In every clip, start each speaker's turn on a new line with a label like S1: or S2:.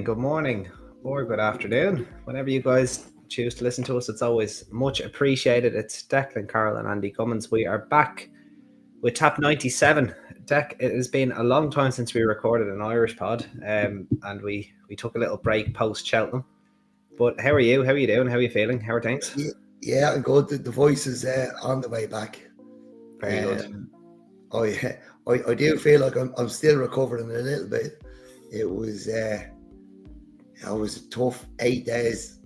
S1: good morning, or good afternoon. Whenever you guys choose to listen to us, it's always much appreciated. It's Declan, Carl, and Andy Cummins. We are back with Tap 97. Dec, it has been a long time since we recorded an Irish pod, and we took a little break post-Cheltenham. But how are you? How are you doing? How are you feeling? How are things?
S2: Yeah, I'm good. The voice is on the way back.
S1: Very good.
S2: I do feel like I'm still recovering a little bit. It was a tough 8 days.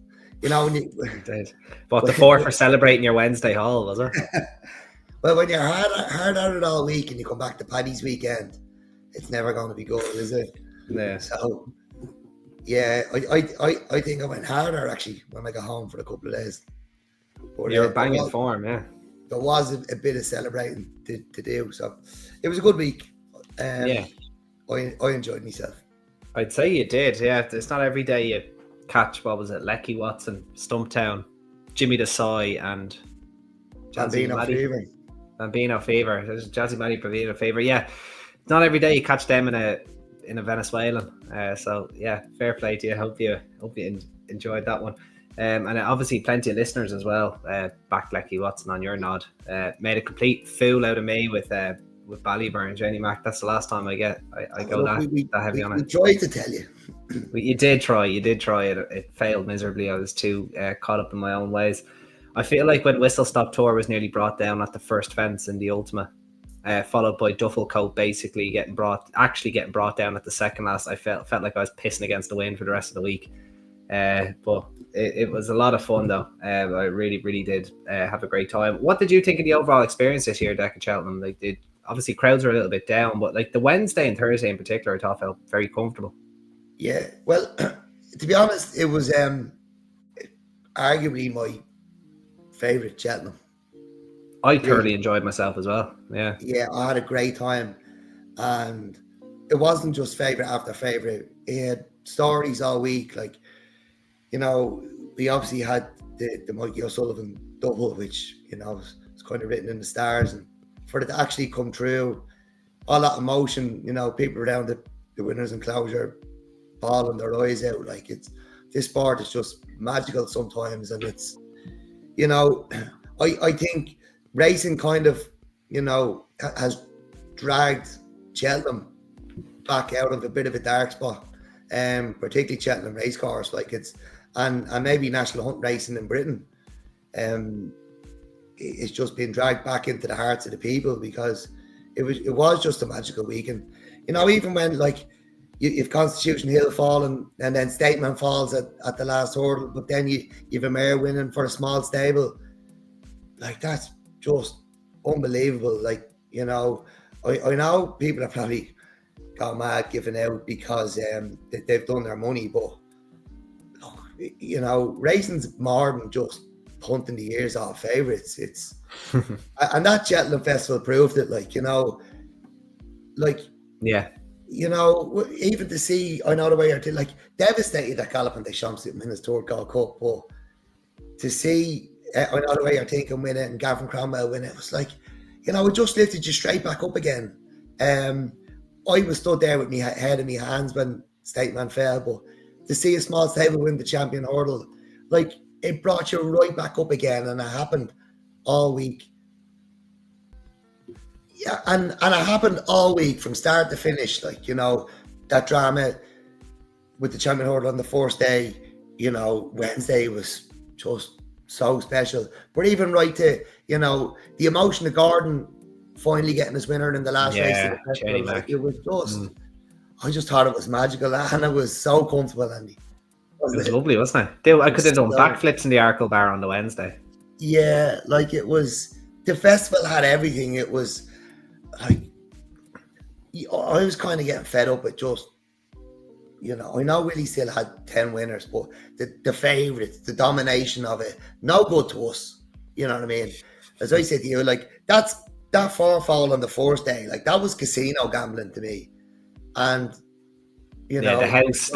S2: You know, when you
S1: Indeed. But the four for celebrating your Wednesday haul, was it?
S2: Well, when you're hard at it all week and you come back to Paddy's weekend, it's never going to be good, is it?
S1: Yeah.
S2: So, yeah, I think I went harder actually when I got home for a couple of days.
S1: But you were banging form, yeah.
S2: There was a bit of celebrating to do, so it was a good week.
S1: Yeah,
S2: I enjoyed myself.
S1: I'd say you did. Yeah, it's not every day you catch, what was it, Lecky Watson, Stumptown, Jimmy Desai, and
S2: Bambino Fever.
S1: Jazzy Matty Bambino Fever. Yeah, not every day you catch them in a Venezuelan. So yeah, fair play to you. Hope you enjoyed that one. And obviously plenty of listeners as well. Back Lecky Watson on your nod. Made a complete fool out of me with Ballyburn, Jenny Mac. That's the last time I go that heavy on it.
S2: We tried to tell you.
S1: You did try it. It failed miserably. I was too caught up in my own ways. I feel like when Whistle Stop Tour was nearly brought down at the first fence in the Ultima, followed by Duffel Coat basically getting brought down at the second last, I felt like I was pissing against the wind for the rest of the week. But it was a lot of fun though. I really, really did have a great time. What did you think of the overall experience this year, Dec and Cheltenham? Obviously crowds are a little bit down, but like the Wednesday and Thursday in particular, I thought felt very comfortable.
S2: Yeah, well, to be honest, it was arguably my favourite Cheltenham.
S1: I thoroughly enjoyed myself as well. Yeah,
S2: I had a great time, and it wasn't just favourite after favourite. It had stories all week. Like, you know, we obviously had the Mikey O'Sullivan double, which, you know, was kind of written in the stars, and for it to actually come true, all that emotion, you know, people around the winners and closure bawling their eyes out. Like, this sport is just magical sometimes, and it's, you know, I think racing kind of, you know, has dragged Cheltenham back out of a bit of a dark spot, particularly Cheltenham Racecourse. Like, it's and maybe National Hunt racing in Britain, it's just been dragged back into the hearts of the people, because it was just a magical week. And, you know, even when, like, you've Constitution Hill falling and then Stateman falls at the last hurdle, but then you've a mare winning for a small stable, like, that's just unbelievable. Like, you know, I know people have probably got mad giving out because they've done their money, but look, you know, racing's more than just punting the ears off favourites. It's and that Cheltenham Festival proved it. Like, you know, like, yeah, you know, even to see, I know the way you're like devastated that Galloping Deschamps didn't win his Tour Gold Cup, but to see, I know the way you're thinking win it and Gavin Clonmel win it, was like, you know, it just lifted you straight back up again. I was stood there with my head in my hands when Stateman fell, but to see a small stable win the champion hurdle, like, it brought you right back up again, and it happened all week. Yeah, and it happened all week from start to finish. Like, you know, that drama with the champion hurdle on the first day, you know, Wednesday was just so special. But even right to, you know, the emotion of Gordon finally getting his winner in the last race. Like, it was just, I just thought it was magical, and it was so comfortable, Andy.
S1: It was lovely, wasn't it? I could have done backflips in the Arkle Bar on the Wednesday.
S2: Yeah, like, it was, the festival had everything. It was like, I was kind of getting fed up with just, you know, I know Willie still had 10 winners, but the favourites, the domination of it, no good to us. You know what I mean? As I said to you, like, that fourfall on the first day, like, that was casino gambling to me. And, you know,
S1: the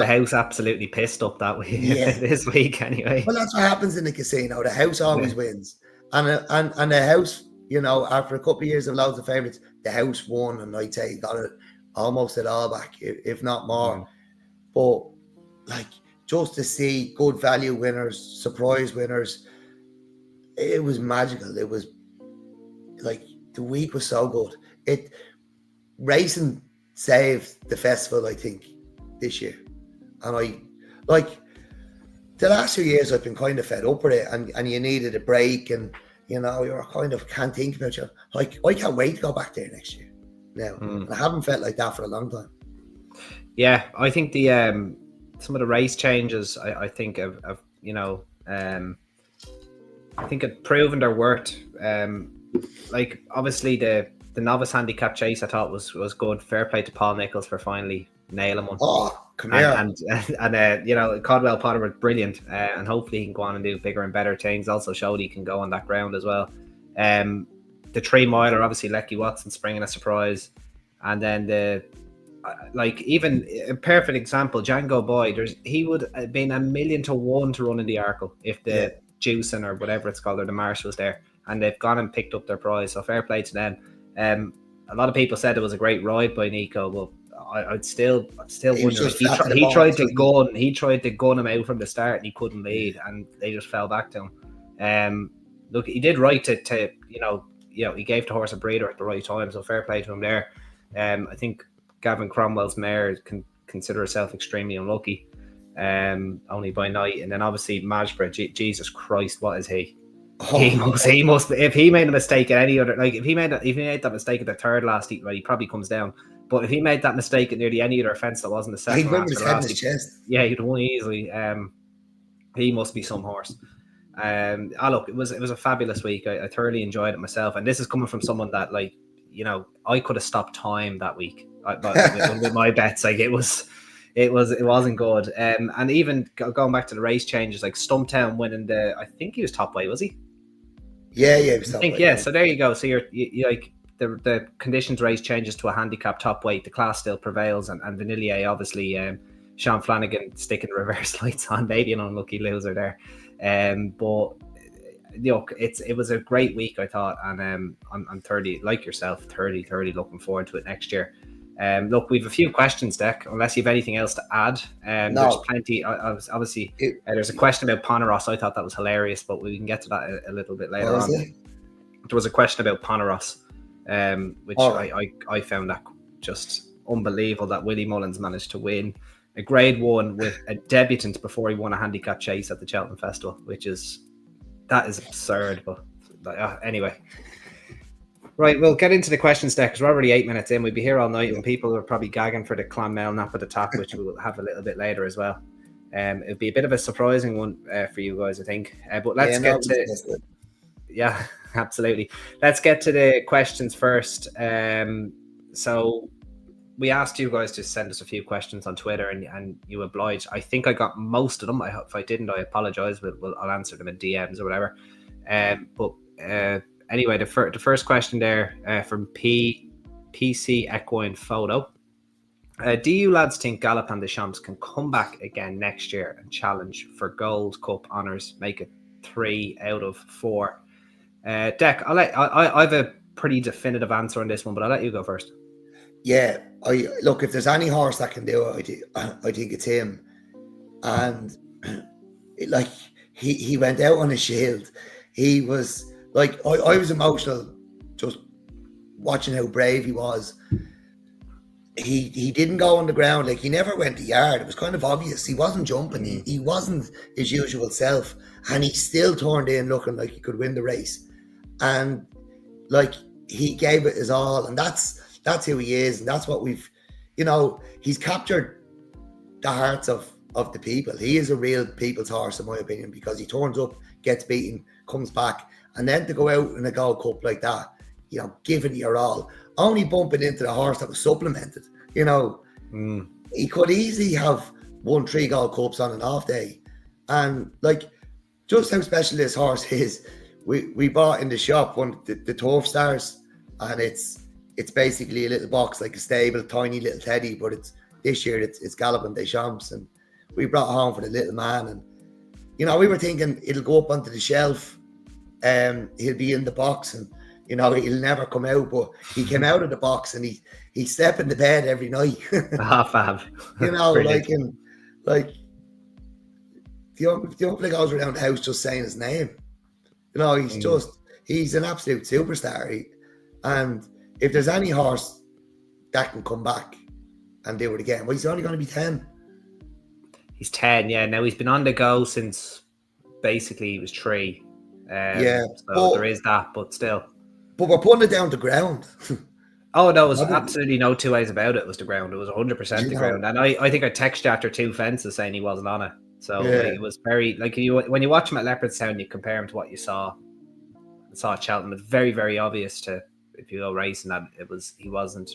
S1: house absolutely pissed up that week. Yeah. This week anyway.
S2: Well, that's what happens in the casino. The house always wins, and the house, you know, after a couple of years of loads of favourites, the house won, and I'd say got it almost it all back, if not more. But like just to see good value winners, surprise winners, it was magical. It was like the week was so good. It racing saved the festival, I think, this year. And I like the last 2 years I've been kind of fed up with it, and you needed a break, and you're kind of can't think about you. Like I can't wait to go back there next year now. And I haven't felt like that for a long time.
S1: Yeah, I think the some of the race changes I think have I think have proven their worth. Like obviously the novice handicap chase I thought was good. Fair play to Paul Nicholls for finally nailing one.
S2: Oh, come here.
S1: And Clonmel Potter was brilliant, and hopefully he can go on and do bigger and better things. Also showed he can go on that ground as well. The 3 miler, obviously Lecky Watson springing a surprise, and then the even a perfect example, Django Boyd. He would have been 1,000,000 to 1 to run in the Arkle if the Juicing or whatever it's called, or the Marsh was there, and they've gone and picked up their prize. So fair play to them. A lot of people said it was a great ride by Nico, but I'd still wonder. He tried to gun him out from the start, and he couldn't lead, and they just fell back to him. Look, he did right to he gave the horse a breather at the right time, so fair play to him there. I think Gavin Cromwell's mare can consider herself extremely unlucky, only by night. And then obviously Majborough, Jesus Christ, what is he? He must. If he made a mistake at any other, like if he made that mistake at the third last heat, he probably comes down. But if he made that mistake at nearly any other fence that wasn't the second,
S2: he'd win with his head in his chest.
S1: Yeah, he'd won easily. He must be some horse. Look, it was a fabulous week. I thoroughly enjoyed it myself, and this is coming from someone that I could have stopped time that week with my bets. Like it wasn't good. And even going back to the race changes, like Stumptown winning I think he was top weight, was he?
S2: Yeah, he was top weight.
S1: Yeah. So there you go. So you like the conditions race changes to a handicap top weight. The class still prevails, and Vanillier obviously. Sean Flanagan sticking the reverse lights on, maybe an unlucky loser there. But it was a great week, I thought, and I'm 30 like yourself, 30 looking forward to it next year. Look, we've a few questions, Dec, unless you have anything else to add.
S2: No.
S1: There's plenty. Obviously, there's a question about Poneros. I thought that was hilarious, but we can get to that a little bit later on. There was a question about Poneros, which I found that just unbelievable that Willie Mullins managed to win a grade 1 with a debutant before he won a handicap chase at the Cheltenham Festival, that is absurd. But anyway, right, we'll get into the questions there because we're already 8 minutes in. We'll be here all night, and people are probably gagging for the Clonmel nap at the top, which we will have a little bit later as well. It'll be a bit of a surprising one for you guys, I think. But let's get to absolutely. Let's get to the questions first. So we asked you guys to send us a few questions on Twitter, and you obliged. I think I got most of them. If I didn't, I apologize. I'll answer them in DMs or whatever. But anyway, the first question there from PC Equine Photo. Do you lads think Gallup and Deschamps can come back again next year and challenge for Gold Cup honours? Make it 3 out of 4. Dec, I have a pretty definitive answer on this one, but I'll let you go first.
S2: Yeah, look, if there's any horse that can do it, I think it's him. And he went out on a shield. He was like, I was emotional just watching how brave he was. He didn't go on the ground, like he never went to yard. It was kind of obvious. He wasn't jumping. He wasn't his usual self, and he still turned in looking like he could win the race. And like he gave it his all, and that's who he is, and that's what we've, he's captured the hearts of the people. He is a real people's horse, in my opinion, because he turns up, gets beaten, comes back, and then to go out in a Gold Cup like that, give it your all, only bumping into the horse that was supplemented. He could easily have won 3 Gold Cups on an off day, and like just how special this horse is. We bought in the shop the Turf Stars, and it's basically a little box, like a stable, tiny little teddy, but this year it's Gallup and Deschamps, and we brought it home for the little man. And we were thinking it'll go up onto the shelf, he'll be in the box, and he'll never come out, but he came out of the box, and he slept in the bed every night.
S1: Fab.
S2: the umpire goes around the house just saying his name. You know, he's an absolute superstar. And if there's any horse that can come back and do it again, well, he's only going to be 10.
S1: He's 10, yeah. Now, he's been on the go since basically he was 3. So there is that, but still.
S2: But we're putting it down to ground.
S1: Oh, no, it was absolutely no two ways about it. It was the ground. It was 100% the ground. And I think I texted you after 2 fences saying he wasn't on it. So it was very, like, when you watch him at Leopardstown, you compare him to what you saw at Cheltenham. It's very, very obvious if you go racing that he wasn't,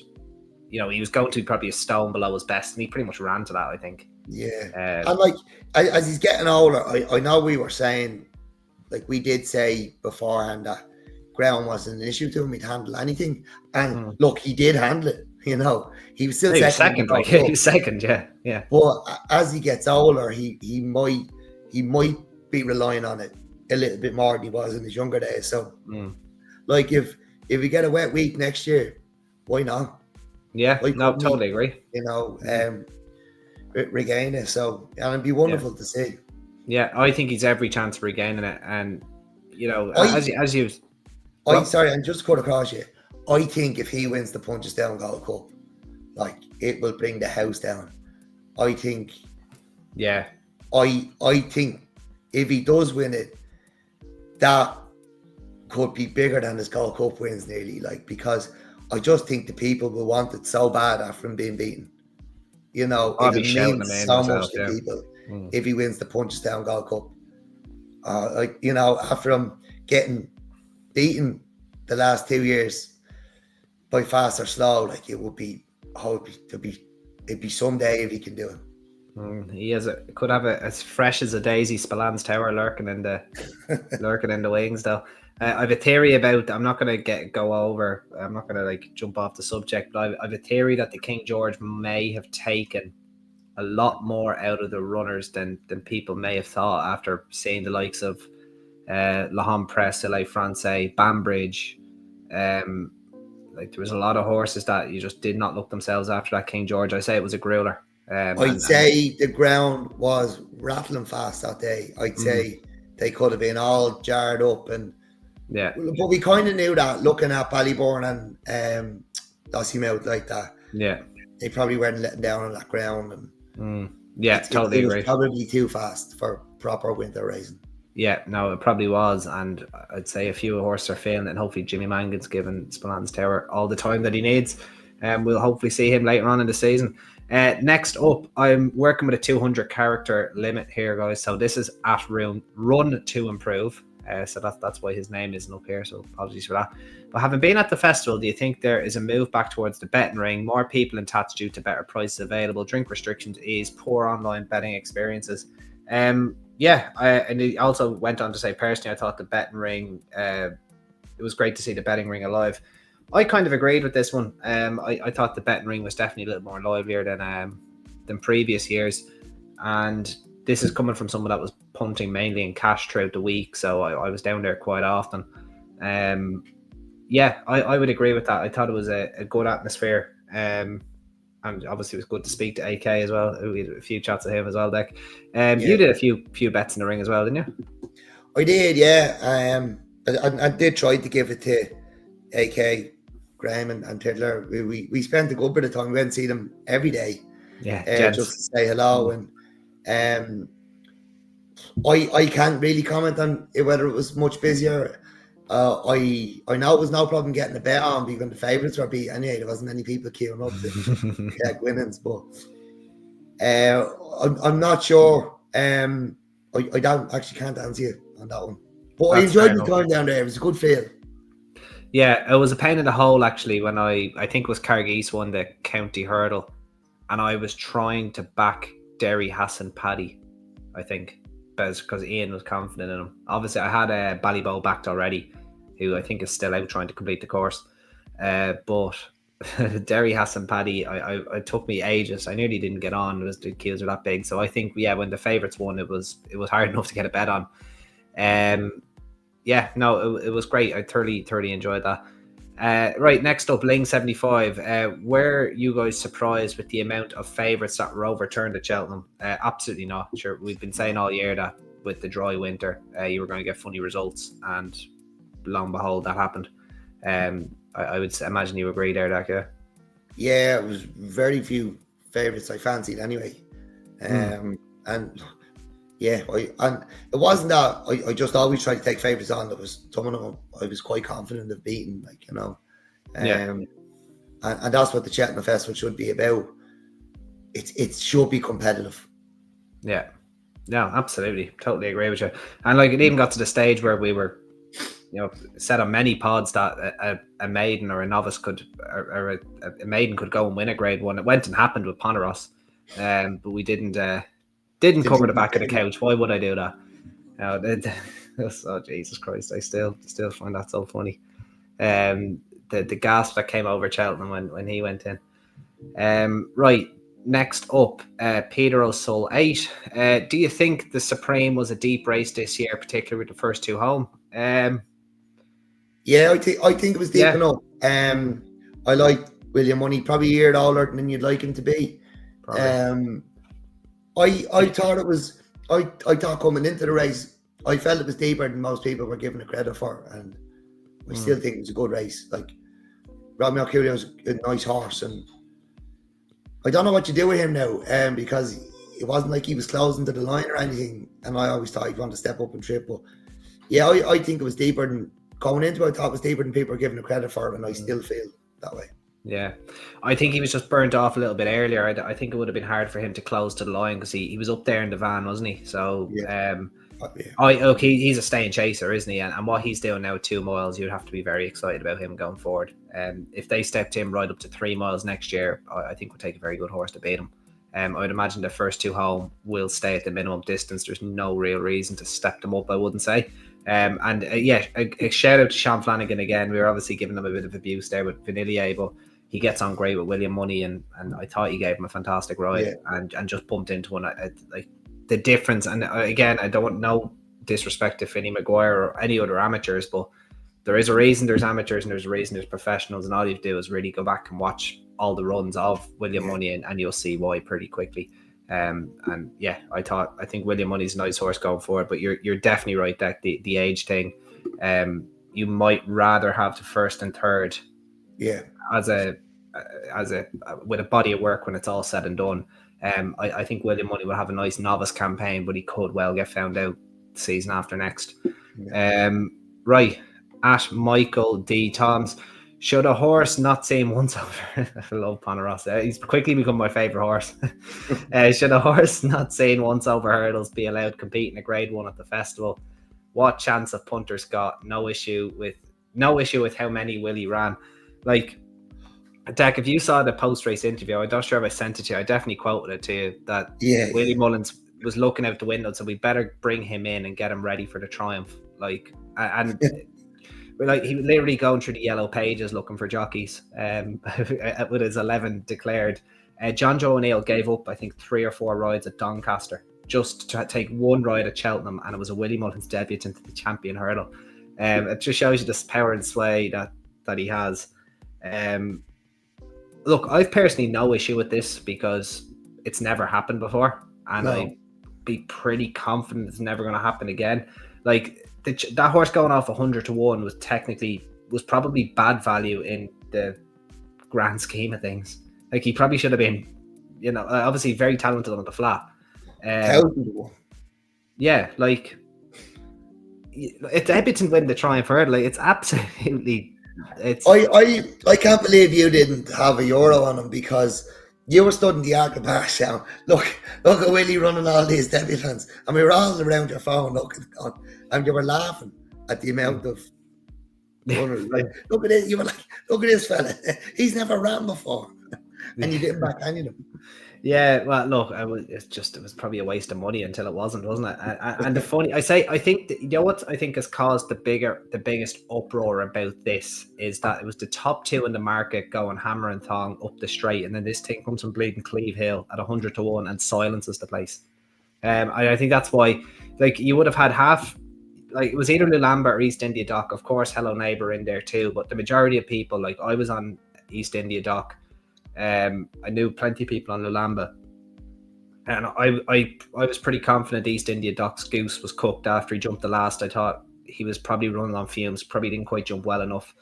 S1: he was going to be probably a stone below his best, and he pretty much ran to that, I think.
S2: Yeah. And like, as he's getting older, I know we were saying, like we did say beforehand that ground wasn't an issue to him. He'd handle anything. And look, he did handle it, He was still second.
S1: He was second, yeah.
S2: But as he gets older, he might be relying on it a little bit more than he was in his younger days. So, like, if we get a wet week next year, why not?
S1: Yeah, totally agree.
S2: Regain it. So, and it'd be wonderful to see.
S1: Yeah, I think he's every chance of regaining it. And,
S2: sorry, and just cut across you. I think if he wins the Punchestown Gold Cup, like, it will bring the house down. I think.
S1: Yeah.
S2: I think if he does win it, that could be bigger than his Gold Cup wins nearly, like, because I just think the people will want it so bad after him being beaten. It means so much to people if he wins the Punchestown Gold Cup. After him getting beaten the last 2 years by fast or slow, like, it'd be someday if he can do it.
S1: He could have as fresh as a daisy Spallan's Tower lurking in the wings, though. I have a theory about. I'm not going to go over. I'm not going to jump off the subject, but I have a theory that the King George may have taken a lot more out of the runners than people may have thought after seeing the likes of La Homme Presse, Soleil Francais, Banbridge. There was a lot of horses that you just did not look themselves after that King George. I say it was a grueler.
S2: I'd say the ground was rattling fast that day. I'd say they could have been all jarred up, but we kind of knew that looking at Ballybourne and Lossiemouth like that. Yeah, they probably weren't letting down on that ground, and
S1: totally agree.
S2: It was probably too fast for proper winter racing.
S1: Yeah, no, it probably was, and I'd say a few horses are failing, and hopefully Jimmy Mangan's given Spallan's Tower all the time that he needs, and we'll hopefully see him later on in the season. Next up, I'm working with a 200 character limit here, guys. So this is at Run to Improve. So that's why his name isn't up here. So apologies for that. But having been at the festival, do you think there is a move back towards the betting ring? More people in tats due to better prices available, drink restrictions ease, poor online betting experiences. And he also went on to say, personally, I thought the betting ring, it was great to see the betting ring alive. I kind of agreed with this one. I thought the betting ring was definitely a little more livelier than previous years, and this is coming from someone that was punting mainly in cash throughout the week, so I was down there quite often. I would agree with that. I thought it was a good atmosphere, and obviously it was good to speak to AK as well. We had a few chats with him as well, Dec. You did a few bets in the ring as well, didn't you?
S2: I did, yeah. I did try to give it to AK, Graham and Tiddler. We spent a good bit of time. We went and see them every day. Yeah, just to say hello. And I can't really comment on whether it was much busier. I know it was no problem getting a bet on because the favourites were beat anyway. There wasn't any people queuing up to get winnings, but I'm not sure. I can't answer you on that one. But I enjoyed the time down there. It was a good feel.
S1: Yeah, it was a pain in the hole actually when I think it was Careys won the county hurdle, and I was trying to back Derry Hassan Paddy, I think, because Ian was confident in him. Obviously, I had Ballybow backed already, who I think is still out trying to complete the course. But Derry Hassan Paddy, it took me ages. I nearly didn't get on. The queues were that big, so I think when the favourites won, it was hard enough to get a bet on. It was great. I thoroughly enjoyed that. Right, next up, Ling 75. Were you guys surprised with the amount of favourites that were overturned at Cheltenham? Absolutely not. Sure, we've been saying all year that with the dry winter, you were going to get funny results, and lo and behold, that happened. I would imagine you agree there, Dec, yeah?
S2: Yeah, it was very few favourites I fancied anyway. And yeah, and it wasn't that I just always try to take favourites on. There was some of them I was quite confident of beating, like, you know. And that's what the Cheltenham Festival should be about. It should be competitive.
S1: Yeah. No, absolutely. Totally agree with you. And like, it even got to the stage where we were, you know, said on many pods that a maiden or a novice could, or a maiden could go and win a grade one. It went and happened with Poneros, but we didn't cover the back of the couch. Why would I do that? Oh, Jesus Christ! I still find that so funny. The gasp that came over Cheltenham when he went in. Right. Next up, Peter O'Sul 8. Do you think the Supreme was a deep race this year, particularly with the first two home?
S2: Yeah, I think it was deep enough. I like William Money, probably a year older than you'd like him to be. I thought it was. I thought coming into the race, I felt it was deeper than most people were giving it credit for, and I still think it was a good race. Like, Romeo Curio's a nice horse, and I don't know what you do with him now, because it wasn't like he was closing to the line or anything, and I always thought he'd want to step up and trip. But yeah, I think it was deeper than going into it. I thought it was deeper than people were giving it credit for, and I still feel that way.
S1: Yeah, I think he was just burnt off a little bit earlier. I think it would have been hard for him to close to the line because he was up there in the van, wasn't he? So he's a staying chaser, isn't he? And what he's doing now, 2 miles, you'd have to be very excited about him going forward. If they stepped him right up to 3 miles next year, I think would take a very good horse to beat him. I would imagine the first two home will stay at the minimum distance. There's no real reason to step them up, I wouldn't say. A shout out to Sean Flanagan again. We were obviously giving him a bit of abuse there with Vanillier, but he gets on great with William Money, and I thought he gave him a fantastic ride, and just bumped into one. Like the difference, and again, I don't want no disrespect to Finney Maguire or any other amateurs, but there is a reason there's amateurs and there's a reason there's professionals, and all you do is really go back and watch all the runs of William Money, and you'll see why pretty quickly. I think William Money's a nice horse going forward, but you're definitely right that the age thing, you might rather have the first and third, as a with a body of work when it's all said and done. I think William Money will have a nice novice campaign, but he could well get found out the season after next. Right, at Michael D. Toms, should a horse not seen once over? I love Poneros. He's quickly become my favourite horse. Should a horse not seen once over hurdles be allowed competing a grade one at the festival? What chance of punters got? No issue with how many Willie ran. Like, Dec, if you saw the post-race interview, I'm not sure if I sent it to you. I definitely quoted it to you that Willie Mullins was looking out the window and said, we better bring him in and get him ready for the triumph. Like, and like he was literally going through the yellow pages looking for jockeys, with his 11 declared. John Joe O'Neill gave up, I think, 3 or 4 rides at Doncaster just to take one ride at Cheltenham, and it was a Willie Mullins debut into the champion hurdle. It just shows you this power and sway that he has. Look, I've personally no issue with this because it's never happened before, and I'd be pretty confident it's never going to happen again. Like, that horse going off 100 to 1 was probably bad value in the grand scheme of things. Like, he probably should have been, obviously very talented on the flat.
S2: 1,000 to 1.
S1: Yeah, like, it's Edmonton win the triumph hurdle. Like, it's absolutely.
S2: I can't believe you didn't have a euro on him because you were stood in the Arc of Bar sound. Look at Willie running all these debutants, and we were all around your phone looking on, and you were laughing at the amount of runners. Like, look at it. You were like, look at this fella. He's never ran before, and you didn't back any of them.
S1: Yeah, well, look, it was probably a waste of money until it wasn't it? And the funny, I think that, you know what I think has caused the biggest uproar about this is that it was the top 2 in the market going hammer and thong up the straight, and then this thing comes from bleeding Cleve Hill at 100 to 1 and silences the place. I think that's why, like, you would have had half like it was either Lulamba or East India Dock. Of course, Hello Neighbour in there too, but the majority of people, like I was on East India Dock. I knew plenty of people on Lulamba, and I was pretty confident East India Dock's goose was cooked after he jumped the last. I thought he was probably running on fumes, probably didn't quite jump well enough.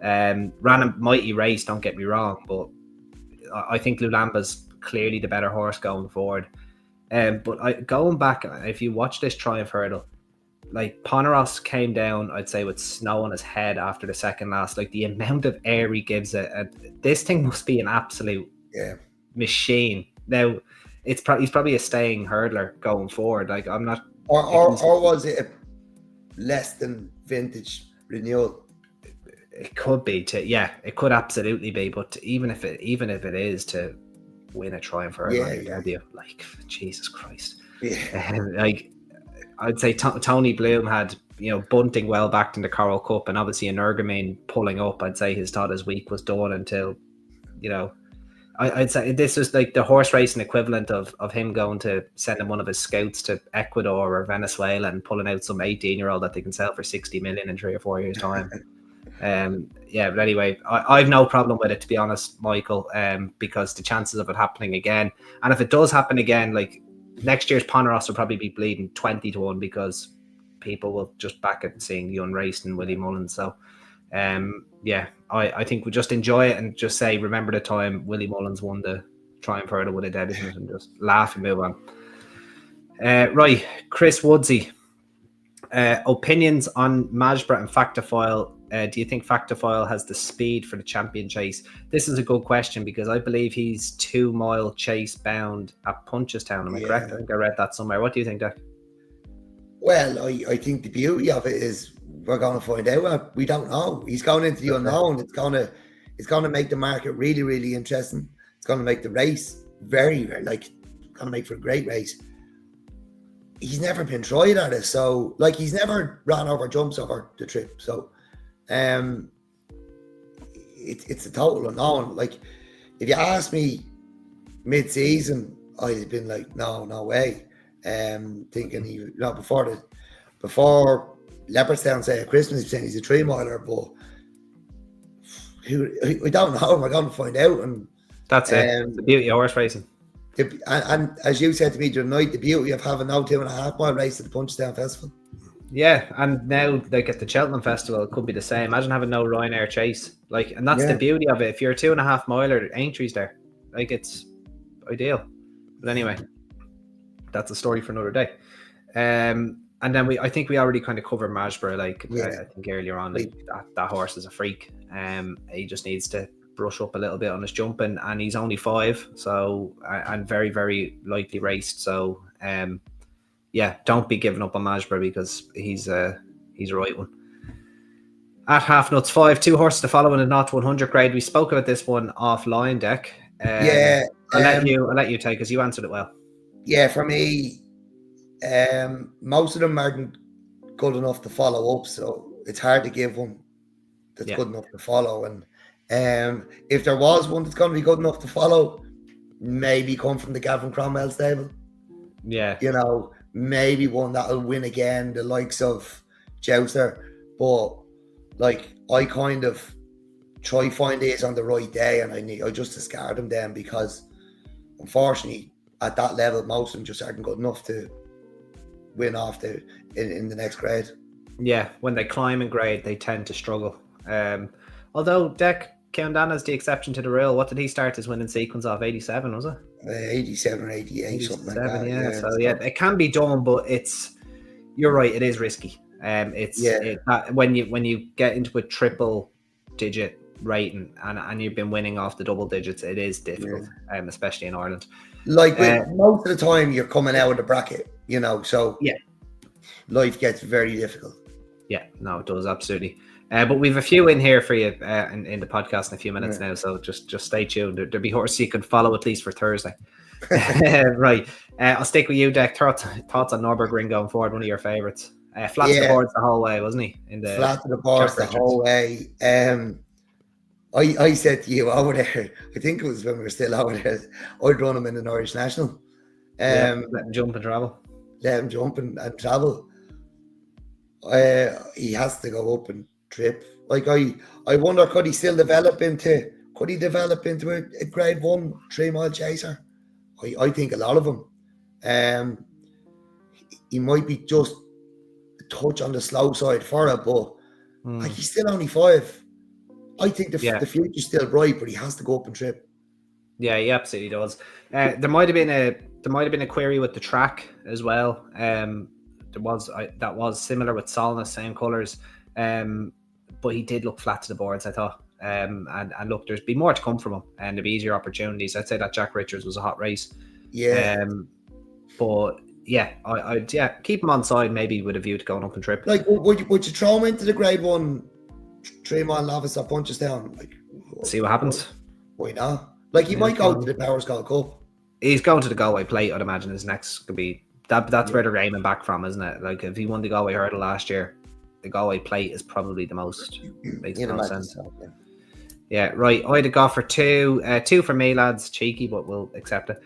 S1: Ran a mighty race, don't get me wrong, but I think Lulamba's clearly the better horse going forward. But going back, if you watch this Triumph hurdle, like Poneros came down, I'd say with snow on his head after the second last. Like the amount of air he gives it, this thing must be an absolute machine. Now, he's probably a staying hurdler going forward. Like I'm not,
S2: or was it a less than vintage renewal?
S1: It could be it could absolutely be. But even if it is to win a Triumph hurdle, like Jesus Christ, like. I'd say Tony Bloom had, bunting well backed in the Coral Cup, and obviously Energumene pulling up. I'd say his thought his week was done until, I'd say this was like the horse racing equivalent of him going to sending one of his scouts to Ecuador or Venezuela and pulling out some 18-year-old that they can sell for 60 million in 3 or 4 years' time. But anyway, I've no problem with it, to be honest, Michael, because the chances of it happening again, and if it does happen again, like, next year's Poneros will probably be bleeding 20-1 because people will just back it and seeing the unraced and Willie Mullins. So, I think we just enjoy it and just say, remember the time Willie Mullins won the Triumph Hurdle with a debutant, and just laugh and move on. Right, Chris Woodsy. Opinions on Majbra and Factophile. Do you think Factophile has the speed for the champion chase? This is a good question because I believe he's 2 mile chase bound at Punchestown. Am I correct? I think I read that somewhere. What do you think, Dec?
S2: Well, I think the beauty of it is we're going to find out. We don't know. He's going into the unknown. It's going to make the market really, really interesting. It's going to make the race very, very, going to make for a great race. He's never been tried at it, so he's never ran over jumps over the trip. So, it's a total unknown. Like, if you ask me mid-season, I'd have been like, no way. Thinking before Leopardstown say at Christmas, he's saying he's a 3 miler, but we don't know. We're going to find out, and
S1: that's it. The beauty of horse racing.
S2: And as you said to me during the night, the beauty of having no 2.5 mile race at the Punchestown Festival.
S1: Yeah, and now like at the Cheltenham Festival, it could be the same. Imagine having no Ryanair chase, and that's the beauty of it. If you're a 2.5 miler, Aintrie's there, it's ideal. But anyway, that's a story for another day. And then I think we already kind of covered Majbra. I think earlier on, that horse is a freak. He just needs to brush up a little bit on his jumping, and he's only 5, so and very, very lightly raced. So don't be giving up on Majbra because he's a right one. At Half Nuts 5, 2 horses to follow in the not 100 grade. We spoke about this one offline, Dec. I'll let you take, because you answered it well.
S2: Yeah, for me, most of them aren't good enough to follow up, so it's hard to give one that's good enough to follow. And if there was one that's going to be good enough to follow, maybe come from the Gavin Clonmel stable.
S1: Yeah.
S2: Maybe one that'll win again, the likes of Jouster. But I kind of try find these on the right day, and I just discard them then, because unfortunately at that level most of them just aren't good enough to win off in the next grade. Yeah,
S1: when they climb in grade they tend to struggle. Although Dec Countana's the exception to the rule. What did he start his winning sequence off? 87, was it?
S2: 87 or 88, something like that.
S1: So it can be done, but you're right, it is risky. When you get into a triple digit rating and you've been winning off the double digits, it is difficult, especially in Ireland.
S2: Most of the time you're coming out of the bracket, so life gets very difficult.
S1: Yeah, no, it does, absolutely. But we've a few in here for you in the podcast in a few minutes now, so just stay tuned. There'll be horses you can follow at least for Thursday. Right. I'll stick with you, Dec. Thoughts on Nürburgring going forward, one of your favourites. Flat to the boards the whole way, wasn't he?
S2: Flat to the boards the whole way. I said to you over there, I think it was when we were still over there, I'd run him in an Irish National.
S1: Let him jump and travel.
S2: Let him jump and travel. He has to go up and trip. Like I wonder, could he develop into a grade 1 3-mile chaser? I think a lot of them. He might be just a touch on the slow side for it, but like he's still only 5. I think the future's still bright, but he has to go up and trip.
S1: Yeah, he absolutely does. There might have been a query with the track as well. That was similar with Solness, same colours. But he did look flat to the boards, I thought. And look, there's been more to come from him, and there'll be easier opportunities. I'd say that Jack Richards was a hot race.
S2: Yeah.
S1: But yeah, I'd keep him on side, maybe with a view to going up and trip.
S2: Like, would you throw him into the grade 1 3-mile novice that punches down? Like,
S1: see what happens.
S2: Why not? Like, he might go to the Powers Gold Cup.
S1: He's going to the Galway Plate, I'd imagine. His next could be that's where they're aiming back from, isn't it? Like, if he won the Galway Hurdle last year, the Galway Plate is probably the most. Makes no sense. So, yeah, right. I'd have got for 2. 2 for me, lads. Cheeky, but we'll accept it.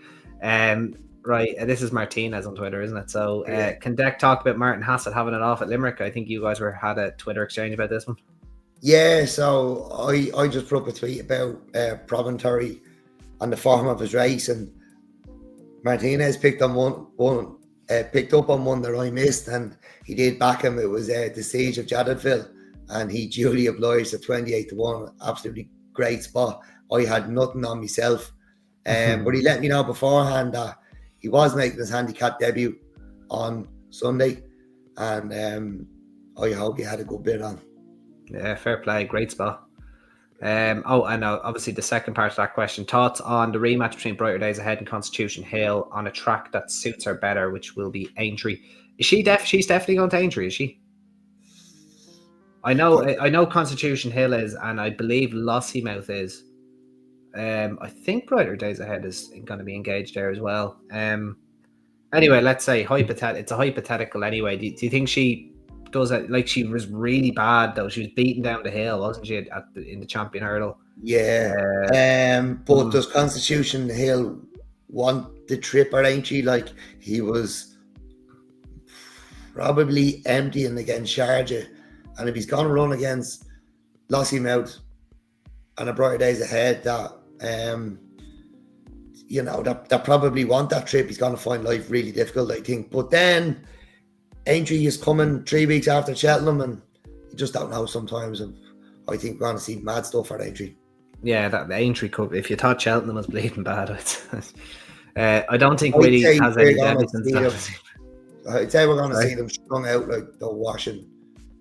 S1: Right, this is Martinez on Twitter, isn't it? So, can Dec talk about Martin Hassett having it off at Limerick? I think you guys had a Twitter exchange about this one.
S2: Yeah, so I just put up a tweet about Promontory and the form of his race, and Martinez picked up on one that I missed, and he did back him. It was the Siege of Jadotville, and he duly obliged at 28-1. Absolutely great spot. I had nothing on myself, but he let me know beforehand that he was making his handicap debut on Sunday, and I hope he had a good bit on.
S1: Yeah, fair play. Great spot. And obviously the second part of that question, thoughts on the rematch between Brighter Days Ahead and Constitution Hill on a track that suits her better, which will be Aintree. Is she's definitely going to Aintree, is she? I know Constitution Hill is, and I believe Lossiemouth is. I think Brighter Days Ahead is going to be engaged there as well. Anyway, let's say it's a hypothetical anyway. Do you think she does it? Like, she was really bad though. She was beaten down the hill, wasn't she, in the Champion Hurdle?
S2: Yeah. But does Constitution Hill want the trip, or ain't she? Like, he was probably emptying against Sharjah, and if he's gonna run against Lossiemouth and a Brighter Days Ahead, that that probably want that trip, he's gonna find life really difficult, I think. But then Aintree is coming 3 weeks after Cheltenham, and you just don't know sometimes. And I think we're going to see mad stuff for Aintree.
S1: Yeah, that Aintree Cup. If you thought Cheltenham was bleeding bad, I don't think Willie has any evidence.
S2: I'd say we're going to see them strung out like the washing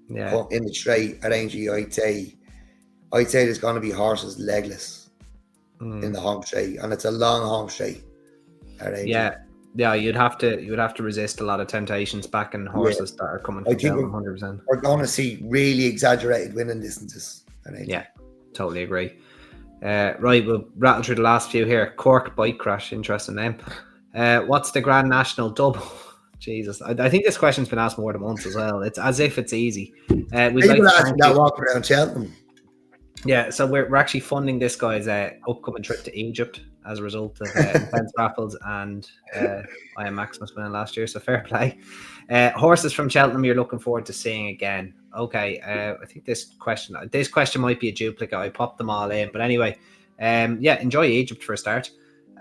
S2: in the straight at Aintree. I'd say there's going to be horses legless in the home straight, and it's a long home straight at Aintree.
S1: Yeah, you'd have to resist a lot of temptations backing horses that are coming from down 100%.
S2: We're going to see really exaggerated winning distances.
S1: Yeah, totally agree. Right, we'll rattle through the last few here. Cork bike crash, interesting name. What's the Grand National double? Jesus, I think this question's been asked more than once as well. It's as if it's easy.
S2: People asking that walk around Cheltenham.
S1: Yeah, so we're actually funding this guy's upcoming trip to Egypt as a result of intense raffles and I am Maximus winning last year, so fair play. Horses from Cheltenham you're looking forward to seeing again. Okay, I think this question might be a duplicate. I popped them all in, but anyway, enjoy Egypt for a start.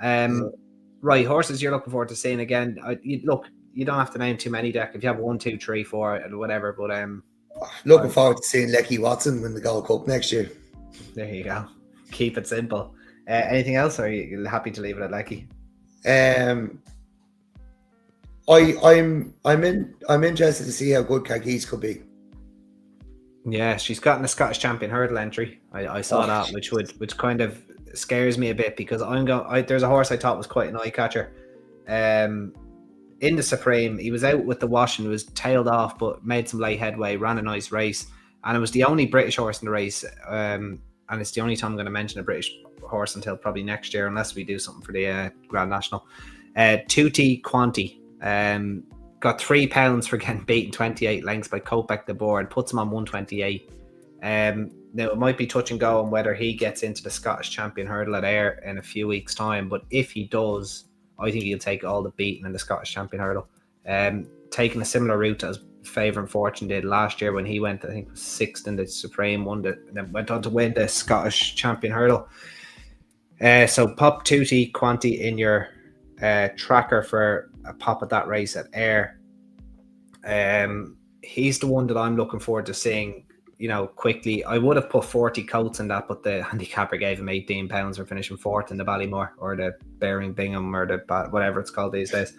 S1: Right, horses you're looking forward to seeing again. Look, you don't have to name too many, Dec. If you have 1, 2, 3, 4, whatever, but
S2: looking forward to seeing Lecky Watson win the Gold Cup next year.
S1: There you go. Keep it simple. Anything else, or are you happy to leave it at Lecky? I'm interested to see how good Careys could be. Yeah, she's gotten a Scottish Champion Hurdle entry. I saw that, which kind of scares me a bit, because there's a horse I thought was quite an eye catcher. In the Supreme, he was out with the wash and was tailed off, but made some late headway, ran a nice race, and it was the only British horse in the race. And it's the only time I'm going to mention a British horse until probably next year, unless we do something for the Grand National. Tutti Quanti got £3 for getting beaten 28 lengths by Kopek the board, puts him on 128. Now it might be touch and go on whether he gets into the Scottish Champion Hurdle at Ayr in a few weeks' time, but if he does, I think he'll take all the beating in the Scottish Champion Hurdle. Taking a similar route as Favourite Fortune did last year when he went, I think, was 6th in the Supreme, and then went on to win the Scottish Champion Hurdle. So pop Tutti Quanti in your tracker for a pop at that race at Ayr. He's the one that I'm looking forward to seeing, quickly. I would have put 40 Colts in that, but the handicapper gave him £18 for finishing 4th in the Ballymore or the Bearing Bingham or the whatever it's called these days,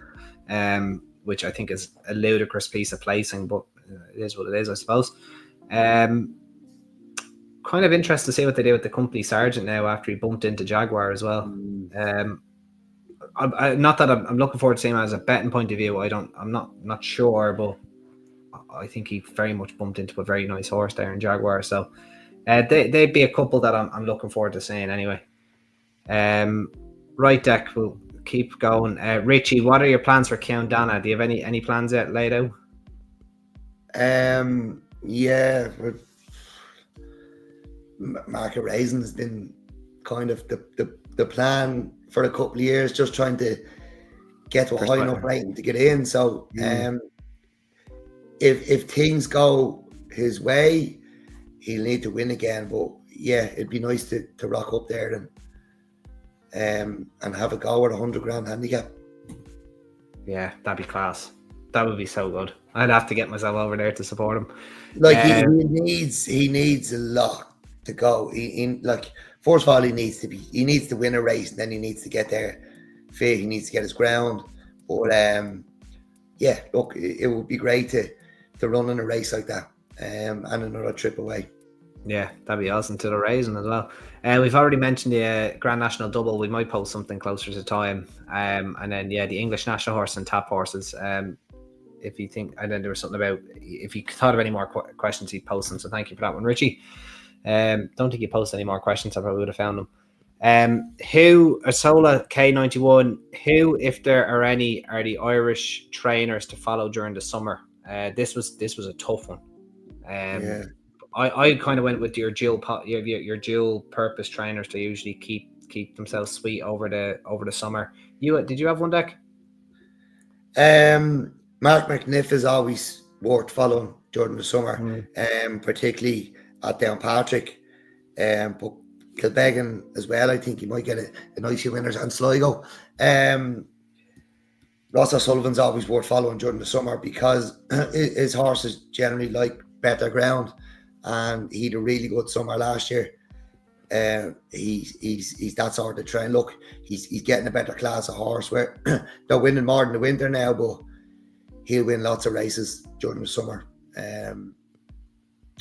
S1: which I think is a ludicrous piece of placing, but it is what it is, I suppose. Kind of interested to see what they do with the company sergeant now after he bumped into Jaguar as well. Not that I'm looking forward to seeing him as a betting point of view. I'm not sure, but I think he very much bumped into a very nice horse there in Jaguar. So they'd be a couple that I'm looking forward to seeing anyway. Right, Dec, we'll keep going. Richie, what are your plans for Countdana? Do you have any plans yet laid out?
S2: Yeah, market raising has been kind of the plan for a couple of years, just trying to get to a high enough rating to get in. So if things go his way, he'll need to win again. But yeah, it'd be nice to rock up there and have a go at 100 grand handicap.
S1: Yeah, that'd be class. That would be so good. I'd have to get myself over there to support him.
S2: Like he needs a lot to go. First of all, he needs to win a race, and then he needs to get there fit. He needs to get his ground. But yeah, look, it would be great to run in a race like that, and another trip away.
S1: Yeah, that'd be awesome to the raising as well. We've already mentioned the Grand National Double. We might post something closer to time. And then the English National Horse and Tap Horses. If you think, and then there was something about if you thought of any more questions, he'd post them. So thank you for that one, Richie. Don't think you posted any more questions. I probably would have found them. Asola K91, who, if there are any, are the Irish trainers to follow during the summer? This was a tough one.
S2: Yeah.
S1: I kind of went with your dual purpose trainers to usually keep themselves sweet over the summer. Did you have one, Dec?
S2: Mark McNiff is always worth following during the summer, particularly at Downpatrick, but Kilbeggan as well. I think he might get a nice few winners, and Sligo. Ross O'Sullivan's always worth following during the summer because his horses generally like better ground, and he had a really good summer last year. He's that sort of train. Look, he's getting a better class of horse where they're winning more in the winter now, but he'll win lots of races during the summer.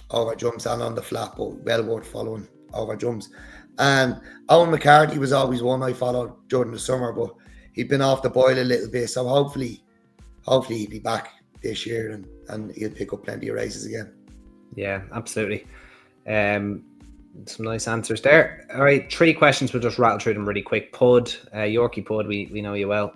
S2: Over jumps and on the flat, but well worth following over jumps. And Owen McCarthy was always one I followed during the summer, but he'd been off the boil a little bit, so hopefully he'll be back this year and he'll pick up plenty of races again.
S1: Yeah, absolutely. Some nice answers there. All right, 3 questions. We'll just rattle through them really quick. Pud, Yorkie Pud, we know you well.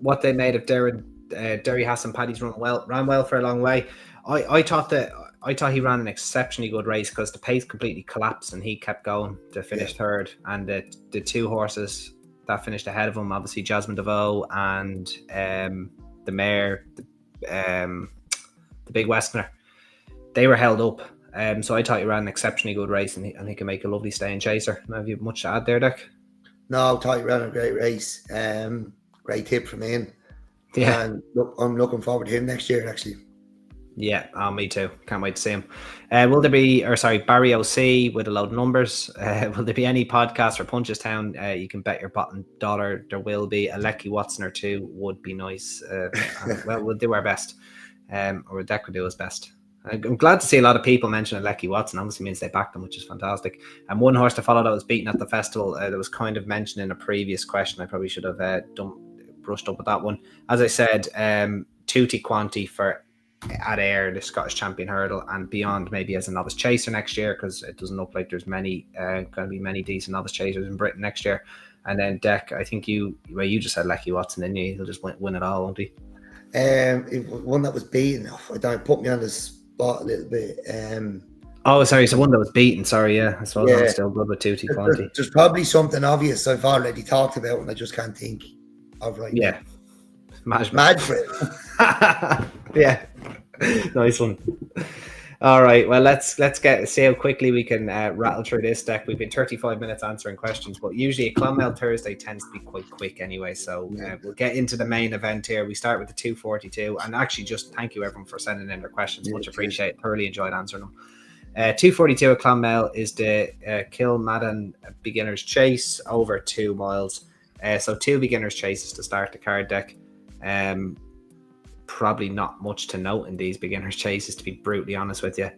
S1: What they made of Derry Hassan Paddy's ran well for a long way. I thought he ran an exceptionally good race because the pace completely collapsed and he kept going to finish third. And the 2 horses that finished ahead of him, obviously Jasmine DeVoe and the mare, the Big Westerner, they were held up. So I thought he ran an exceptionally good race, and he can make a lovely staying chaser. Have you much to add there, Dec?
S2: No, I thought he ran a great race. Great tip from him. Yeah, and look, I'm looking forward to him next year, actually.
S1: Yeah, me too. Can't wait to see him. Will there be, Barry OC with a load of numbers? Will there be any podcast for Punchestown? You can bet your bottom dollar there will be. A Lecky Watson or 2 would be nice. Well, we'll do our best, or Dec will do his best. I'm glad to see a lot of people mention Lecky Watson. Obviously means they backed him, which is fantastic. And one horse to follow that was beaten at the festival that was kind of mentioned in a previous question. I probably should have brushed up with that one. As I said, Tutti Quanti for at Ayr, the Scottish Champion Hurdle, and beyond maybe as a novice chaser next year, because it doesn't look like there's going to be many decent novice chasers in Britain next year. And then Dec, I think you just said Lecky Watson, didn't you? He'll just win it all, won't he?
S2: One that was beaten. I don't put me on the spot a little bit.
S1: Sorry, so one that was beaten. Sorry, yeah. I suppose I'm still good with Tutti Quanti.
S2: There's probably something obvious I've already talked about, and I just can't think of right now.
S1: Mashman.
S2: Mad.
S1: Yeah, nice one. All right, well, let's see how quickly we can rattle through this deck. We've been 35 minutes answering questions, but usually a Clonmel Thursday tends to be quite quick anyway. So we'll get into the main event here. We start with the 242, and actually just thank you everyone for sending in their questions. Much appreciated. Thoroughly enjoyed answering them. 242 at Clonmel is the Maiden Beginner's Chase over 2 miles. So 2 Beginner's Chases to start the card deck. Probably not much to note in these Beginner's Chases, to be brutally honest with you.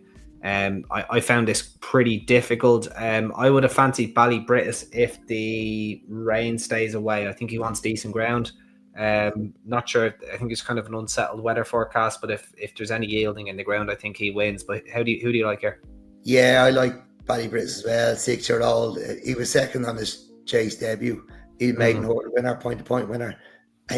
S1: I found this pretty difficult. I would have fancied Ballybritis if the rain stays away. I think he wants decent ground. Not sure. I think it's kind of an unsettled weather forecast, but if there's any yielding in the ground, I think he wins. But who do you like here?
S2: Yeah, I like Ballybritis as well. 6-year-old. He was second on his Chase debut. He made an order winner, point-to-point winner.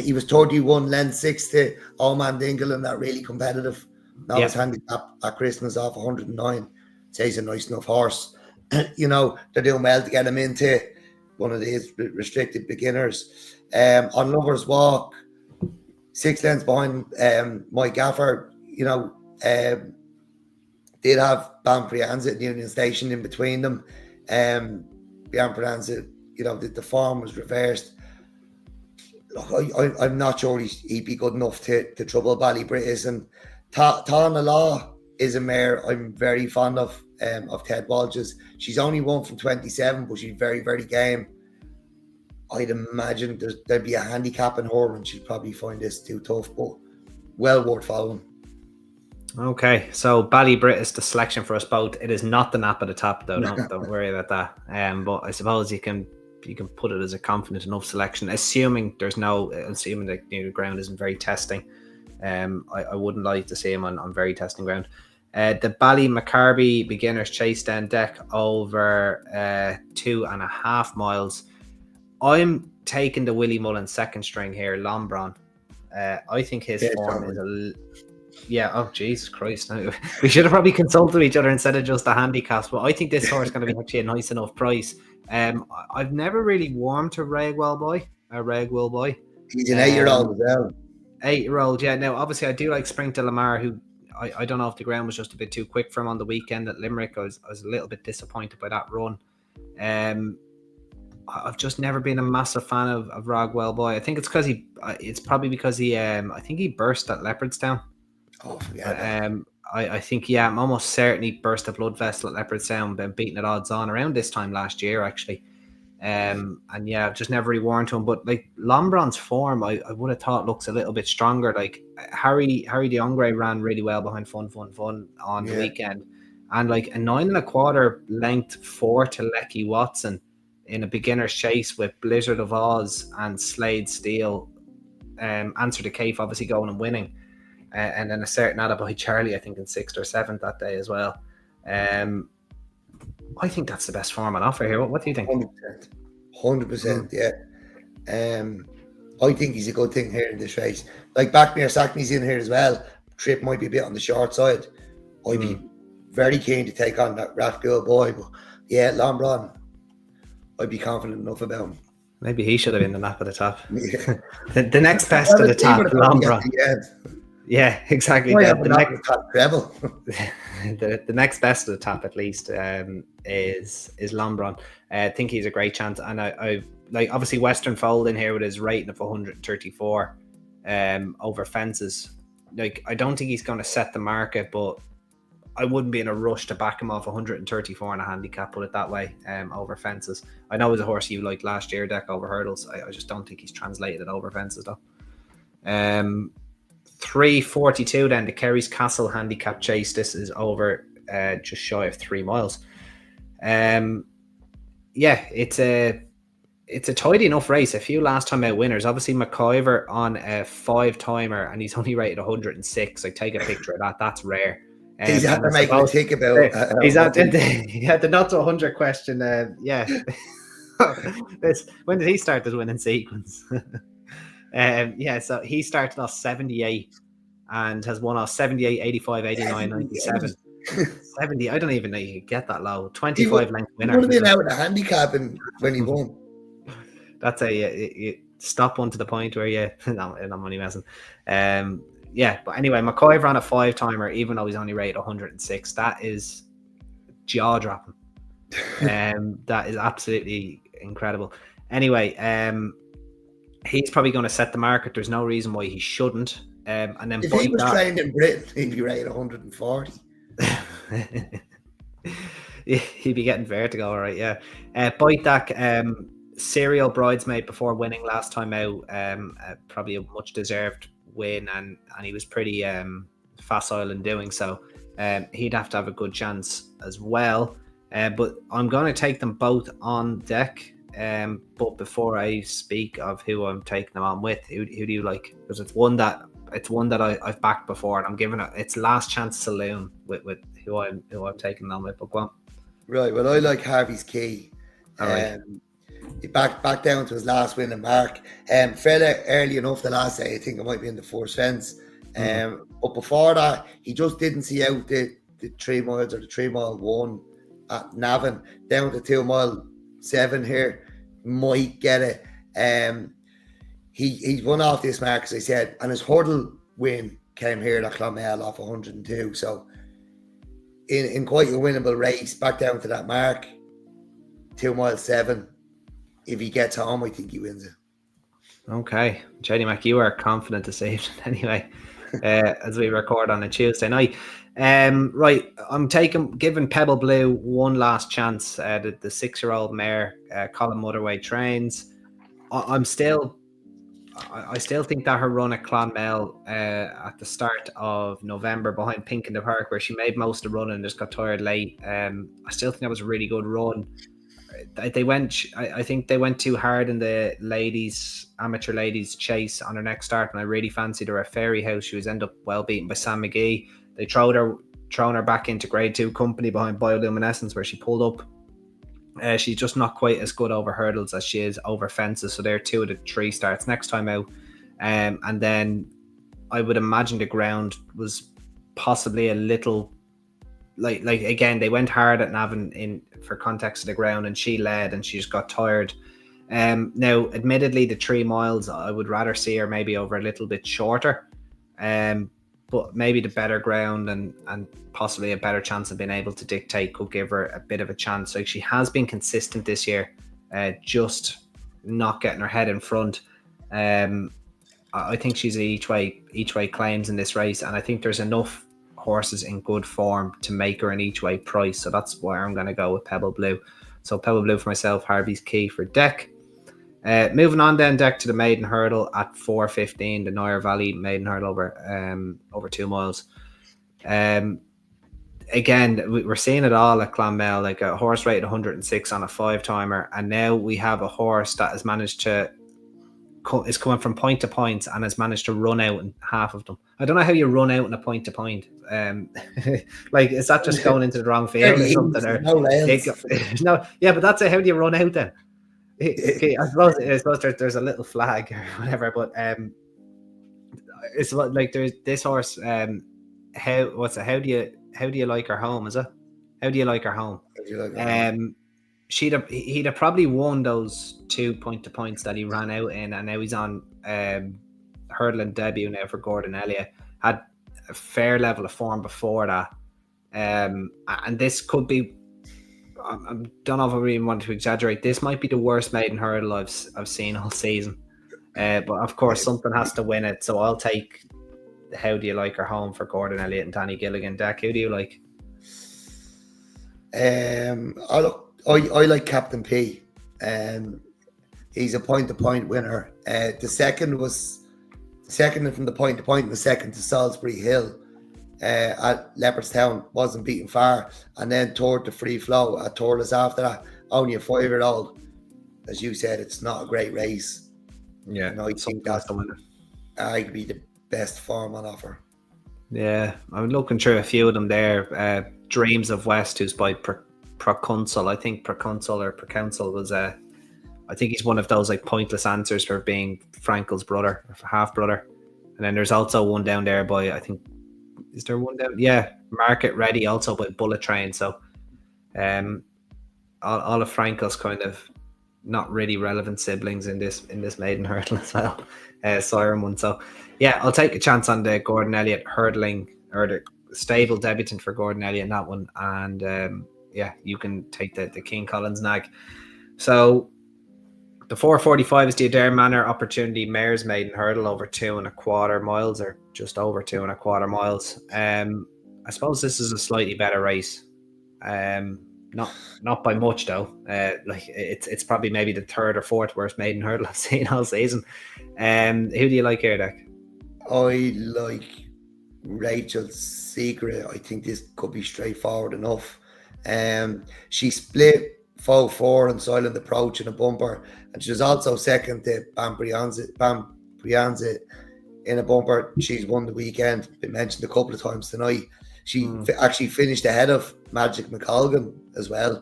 S2: He was 31 length 6 to Old Man Dingle, and that really competitive. That was Handicap at Christmas off 109. So he's a nice enough horse. You know, they're doing well to get him into one of these restricted beginners. On Lover's Walk, 6 lengths behind my gaffer, you know, did have Bamprianza at Union Station in between them. Bamprianza, you know, the form was reversed. Look, I'm not sure he'd be good enough to trouble Ballybritis. And Tana Law is a mare I'm very fond of Ted Walsh's. She's only 1 from 27, but she's very, very game. I'd imagine there'd be a handicap in her, and she'd probably find this too tough, but well worth following.
S1: Okay, so Ballybritis, the selection for us both. It is not the nap at the top, though. Don't worry about that. But I suppose you can put it as a confident enough selection, assuming the ground isn't very testing. I wouldn't like to see him on very testing ground. The Ballymacarbie Beginner's Chase Den deck over 2.5 miles. I'm taking the Willie Mullen second string here, Lombron. I think his form is oh Jesus Christ. No. We should have probably consulted each other instead of just the handicaps, but I think this horse is going to be actually a nice enough price. I've never really warmed to Ragwell Boy.
S2: He's an 8-year-old as well.
S1: 8-year-old, yeah. Now, obviously, I do like Spring de Lamar, who I don't know if the ground was just a bit too quick for him on the weekend at Limerick. I was a little bit disappointed by that run. I've just never been a massive fan of Ragwell Boy. I think it's because it's probably because he I think he burst at Leopardstown.
S2: Oh, yeah.
S1: I think, I'm almost certain he burst a blood vessel at Leopardstown, been beating at odds on around this time last year, actually. I've just never really warned to him. But like Lombron's form, I would have thought looks a little bit stronger. Like Harry Diongre ran really well behind Fun on the weekend, and like a 9.25 length 4 to Lecky Watson in a Beginner's Chase with Blizzard of Oz and Slade Steele. Answer the Cape obviously going and winning. And then a certain Attaboy Charlie, I think in 6th or 7th that day as well. I think that's the best form on offer here. What do you think?
S2: 100%, yeah. I think he's a good thing here in this race. Like Backmere Sackney's in here as well. Trip might be a bit on the short side. I'd be very keen to take on that Rathgirl Boy, but yeah, Lombron, I'd be confident enough about him.
S1: Maybe he should have been the nap at the top. Yeah. the next best at the top, Lombron. Yeah, exactly. The next best at the top, at least, is Lombron. I think he's a great chance, and I like obviously Western Fold in here with his rating of 134 over fences. Like I don't think he's going to set the market, but I wouldn't be in a rush to back him off 134 in a handicap, put it that way, over fences. I know it was a horse you liked last year, Dec, over hurdles. I just don't think he's translated it over fences, though. 342 then, the Careys Castle Handicap Chase. This is over just shy of 3 miles. It's a tidy enough race. A few last time out winners. Obviously McIver on a 5-timer, and he's only rated 106. I take a picture of that. That's rare.
S2: He's had to make me think about.
S1: He's had the not to 100 question. When did he start his winning sequence? So he started off 78 and has won off 78, 85, 89, 97. 70. I don't even know you could get that low. 25 length winner.
S2: He would have been out in a handicap when he won.
S1: That's stop one to the point where you no, I'm only messing. Yeah, but anyway, McCoy ran a 5-timer, even though he's only rated 106. That is jaw dropping. That is absolutely incredible. Anyway, he's probably going to set the market. There's no reason why he shouldn't. And then
S2: if he was trained in Britain, he'd be rated 140.
S1: He'd be getting vertigo, all right? Yeah. Bite Dec, serial bridesmaid before winning last time out. Probably a much deserved win, and he was pretty facile in doing so. He'd have to have a good chance as well. But I'm going to take them both on deck. But before I speak of who I'm taking them on with, who do you like? Because it's one that I've backed before, and I'm giving it its last chance saloon with who I'm taking them with. But go on.
S2: Right. Well, I like Harvey's Key. He back down to his last win in Mark. Fairly early enough the last day. I think it might be in the first fence. But before that, he just didn't see out the 3 miles or the 3 mile 1 at Navan, down to 2 mile 7 here. Might get it. He won off this mark, as I said, and his hurdle win came here at Clonmel off 102. So in quite a winnable race, back down to that mark, 2 mile 7. If he gets home, I think he wins it.
S1: Okay, Jenny Mac, you are confident this evening anyway, as we record on a Tuesday night. Right, I'm giving Pebble Blue one last chance. The 6-year-old mare, Colin Motherway trains. I still think that her run at Clonmel at the start of November behind Pink in the Park, where she made most of the run and just got tired late. I still think that was a really good run. I think they went too hard in the amateur ladies chase on her next start, and I really fancied her at Fairy House. She was ended up well beaten by Sam McGee. They thrown her back into Grade 2 company behind Bioluminescence, where she pulled up. She's just not quite as good over hurdles as she is over fences. So they're 2 of the 3 starts next time out. And then I would imagine the ground was possibly a little like again, they went hard at Navan in for context of the ground, and she led and she just got tired. Now, admittedly, the 3 miles, I would rather see her maybe over a little bit shorter. But maybe the better ground and possibly a better chance of being able to dictate could give her a bit of a chance. Like, she has been consistent this year, just not getting her head in front. I think she's each way claims in this race, and I think there's enough horses in good form to make her an each way price. So that's why I'm going to go with Pebble Blue. So Pebble Blue for myself, Harvey's Key for Dec. Moving on then, Dec, to the maiden hurdle at 4:15, the Noyer Valley maiden hurdle over 2 miles. Again, we're seeing it all at Clonmel, like a horse rated 106 on a 5-timer, and now we have a horse that has managed to is coming from point to point and has managed to run out in half of them. I don't know how you run out in a point to point. Like, is that just going into the wrong field or something? Or no, yeah, but that's it. How do you run out then? Okay, I suppose there's a little flag or whatever, but it's like there's this horse. How do you like her home? Is it? How do you like her home? He'd have probably won those 2 point to points that he ran out in, and now he's on hurdling debut now for Gordon Elliott. Had a fair level of form before that, and this could be. I don't know if I really want to exaggerate. This might be the worst maiden hurdle I've seen all season. But of course, something has to win it. So I'll take How Do You Like Her Home for Gordon Elliott and Danny Gilligan. Dec, who do you like?
S2: I like Captain P. He's a point-to-point winner. The second from the point-to-point, and the second to Salisbury Hill at Leopardstown, wasn't beaten far, and then toward the Free Flow at Torres after that. Only a 5-year-old. As you said, it's not a great race.
S1: Yeah,
S2: and I think that's the winner. I'd be the best form on offer.
S1: Yeah, I'm looking through a few of them there. Dreams of West, who's by Proconsul. I think Proconsul was I think he's one of those like pointless answers for being Frankel's brother, half brother. And then there's also one down there by, I think, is there one down? Yeah, Market Ready, also by Bullet Train. So all of Frankel's kind of not really relevant siblings in this maiden hurdle as well. Siren one. So yeah, I'll take a chance on the Gordon Elliott hurdling, or the stable debutant for Gordon Elliott in that one. And yeah, you can take the King Collins nag. So the 4:45 is the Adair Manor Opportunity Mares Maiden Hurdle over 2.25 miles, or just over 2.25 miles. I suppose this is a slightly better race. Not by much though. Like it's probably maybe the third or fourth worst maiden hurdle I've seen all season. Who do you like here, Dec?
S2: I like Rachel's Secret. I think this could be straightforward enough. She split 4-4 and Silent Approach in a bumper, and she was also second to Bam Brianza in a bumper. She's won the weekend, been mentioned a couple of times tonight. She actually finished ahead of Magic McColgan as well.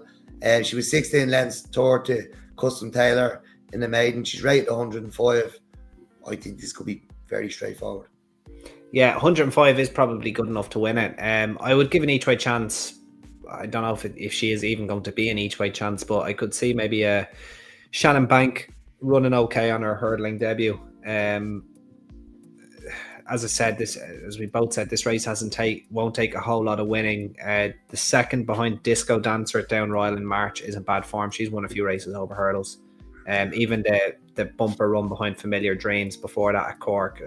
S2: She was 16 lengths toward to Custom Taylor in the maiden. She's rated 105. I think this could be very straightforward.
S1: Yeah, 105 is probably good enough to win it. I would give an each way chance. I don't know if she is even going to be an each way chance, but I could see maybe a Shannon Bank running okay on her hurdling debut. As I said, as we both said, this race won't take a whole lot of winning. The second behind Disco Dancer at Down Royal in March is in bad form. She's won a few races over hurdles. Even the bumper run behind Familiar Dreams before that at Cork,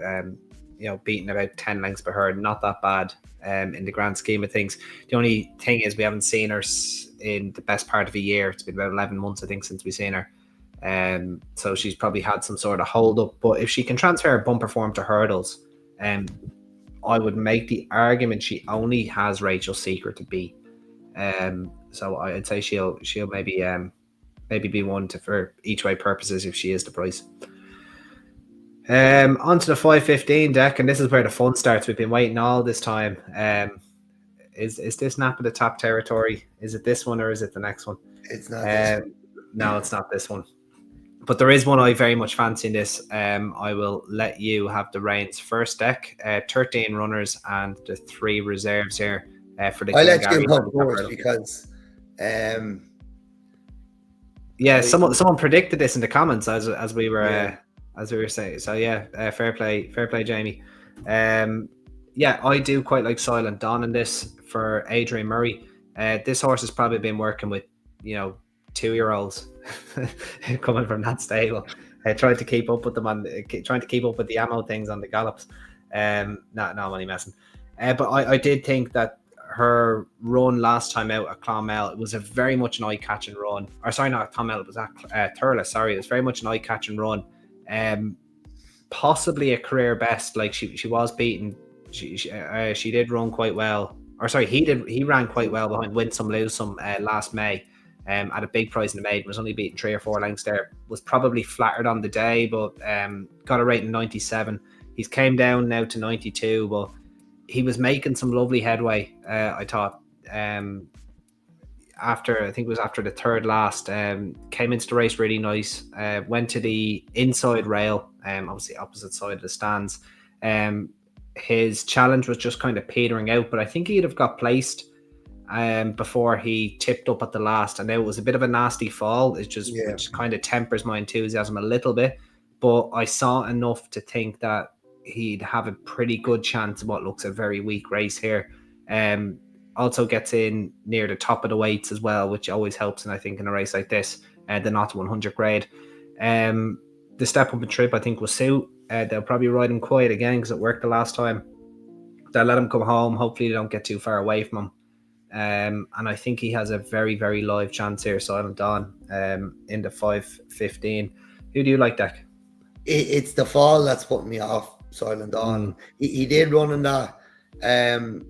S1: beating about 10 lengths per herd, not that bad in the grand scheme of things. The only thing is we haven't seen her in the best part of a year. It's been about 11 months, I think, since we've seen her. So she's probably had some sort of hold up. But if she can transfer her bumper form to hurdles, I would make the argument she only has Rachel's Secret to beat. So I'd say she'll maybe be one for each way purposes if she is the price. On to the 5:15 Dec, and this is where the fun starts. We've been waiting all this time. Is this Nap of the Top territory? Is it this one or is it the next one?
S2: It's not this one.
S1: No, it's not this one. But there is one I very much fancy in this. I will let you have the reins first, Dec. 13 runners and the 3 reserves here for the.
S2: I'll let you go first because.
S1: Yeah, someone predicted this in the comments as we were saying. So yeah, fair play, Jamie. Yeah, I do quite like Silent Dawn in this for Adrian Murray. This horse has probably been working with 2-year-olds coming from that stable. Trying to keep up with them trying to keep up with the ammo things on the gallops. No, I'm only messing. But I did think that her run last time out at Clonmel, it was a very much an eye-catching run. Or sorry, not at Clonmel, it was at Thurles. Sorry, it was very much an eye-catching run. Possibly a career best. Like she was beaten. She did run quite well. Or sorry, he ran quite well behind Win Some Lose Some last May. At a big price in the maiden, was only beaten 3 or 4 lengths there. Was probably flattered on the day, but got a rating 97. He's came down now to 92, but he was making some lovely headway. I thought after the third last, came into the race really nice. Went to the inside rail, obviously opposite side of the stands. His challenge was just kind of petering out, but I think he'd have got placed before he tipped up at the last, and it was a bit of a nasty fall. Which kind of tempers my enthusiasm a little bit, but I saw enough to think that he'd have a pretty good chance of what looks a very weak race here. Also gets in near the top of the weights as well, which always helps, and I think in a race like this, the not 100 grade. The step up and trip I think will suit. They'll probably ride him quiet again because it worked the last time. They'll let him come home. Hopefully they don't get too far away from him. And I think he has a very, very live chance here, Silent Dawn, in the 5:15. Who do you like, Dec?
S2: It's the fall that's putting me off Silent Dawn. He did run in that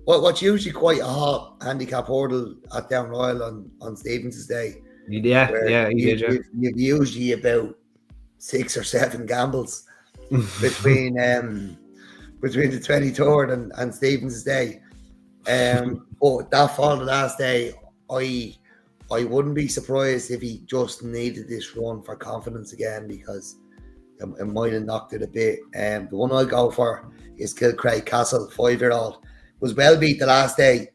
S2: what's usually quite a hot handicap hurdle at Down Royal on Stevens' day.
S1: He did.
S2: You've usually about 6 or 7 gambles between the 23rd and Stevens' day. But that fall the last day, I wouldn't be surprised if he just needed this run for confidence again, because it might have knocked it a bit. The one I go for is Kilcraig Castle, 5-year-old. Was well beat the last day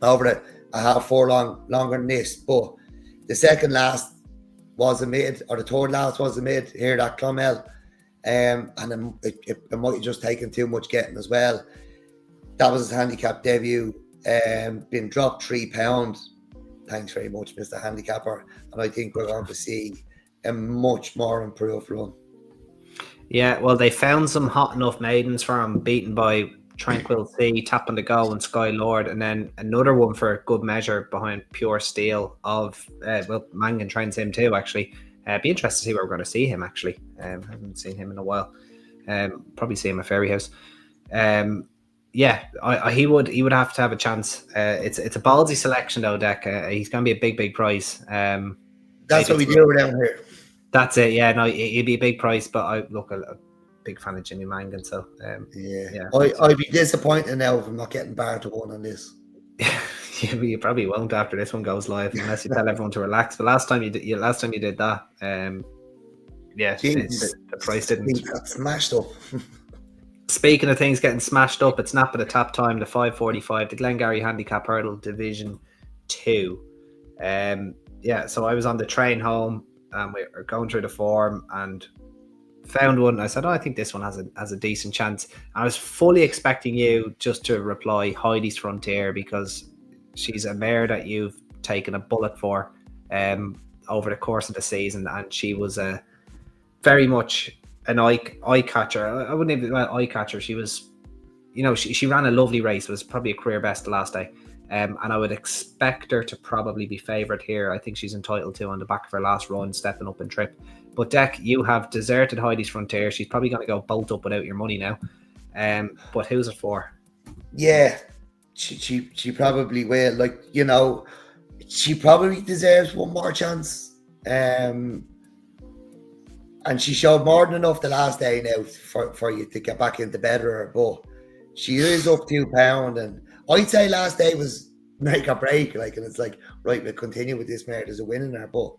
S2: over a half furlong longer than this, but the second last was a mid, or the third last was a mid here at Clonmel. And then it might have just taken too much getting as well. That was his handicap debut. Been dropped £3. Thanks very much, Mr. Handicapper. And I think we're going to see a much more improved run.
S1: Yeah, well, they found some hot enough maidens for him, beaten by Tranquil Sea, Tap on the Go, and Sky Lord, and then another one for good measure behind Pure Steel of Mangan trains him too. Actually, be interested to see where we're going to see him. Actually, haven't seen him in a while. Probably see him at Ferry House. Yeah, he would have to have a chance. It's a ballsy selection though, Dec. He's going to be a big price.
S2: That's what we do around here.
S1: That's it. Yeah, no, it'd be a big price, but I look a big fan of Jimmy Mangan. So
S2: yeah. I'd be disappointed now if I'm not getting barred to one on this.
S1: Yeah, you probably won't after this one goes live, unless you tell everyone to relax. But last time you did that, the price didn't.
S2: Got smashed up.
S1: Speaking of things getting smashed up, it's nap at the tap time, the 5:45, the Glenary Handicap Hurdle Division 2. So I was on the train home and we were going through the form and found one. I said, I think this one has a decent chance. I was fully expecting you just to reply Heidi's Frontier, because she's a mare that you've taken a bullet for over the course of the season, and she was very much an eye catcher. I wouldn't even eye catcher. She was, she ran a lovely race. It was probably a career best the last day. And I would expect her to probably be favoured here. I think she's entitled to on the back of her last run, stepping up in trip. But Dec, you have deserted Heidi's Frontier. She's probably going to go bolt up without your money now. But who's it for?
S2: Yeah, she probably will. She probably deserves one more chance. And she showed more than enough the last day now for you to get back into bed with her. But she is up £2, and I'd say last day was make or break. And it's right, we'll continue with this mare. There's a win in there, but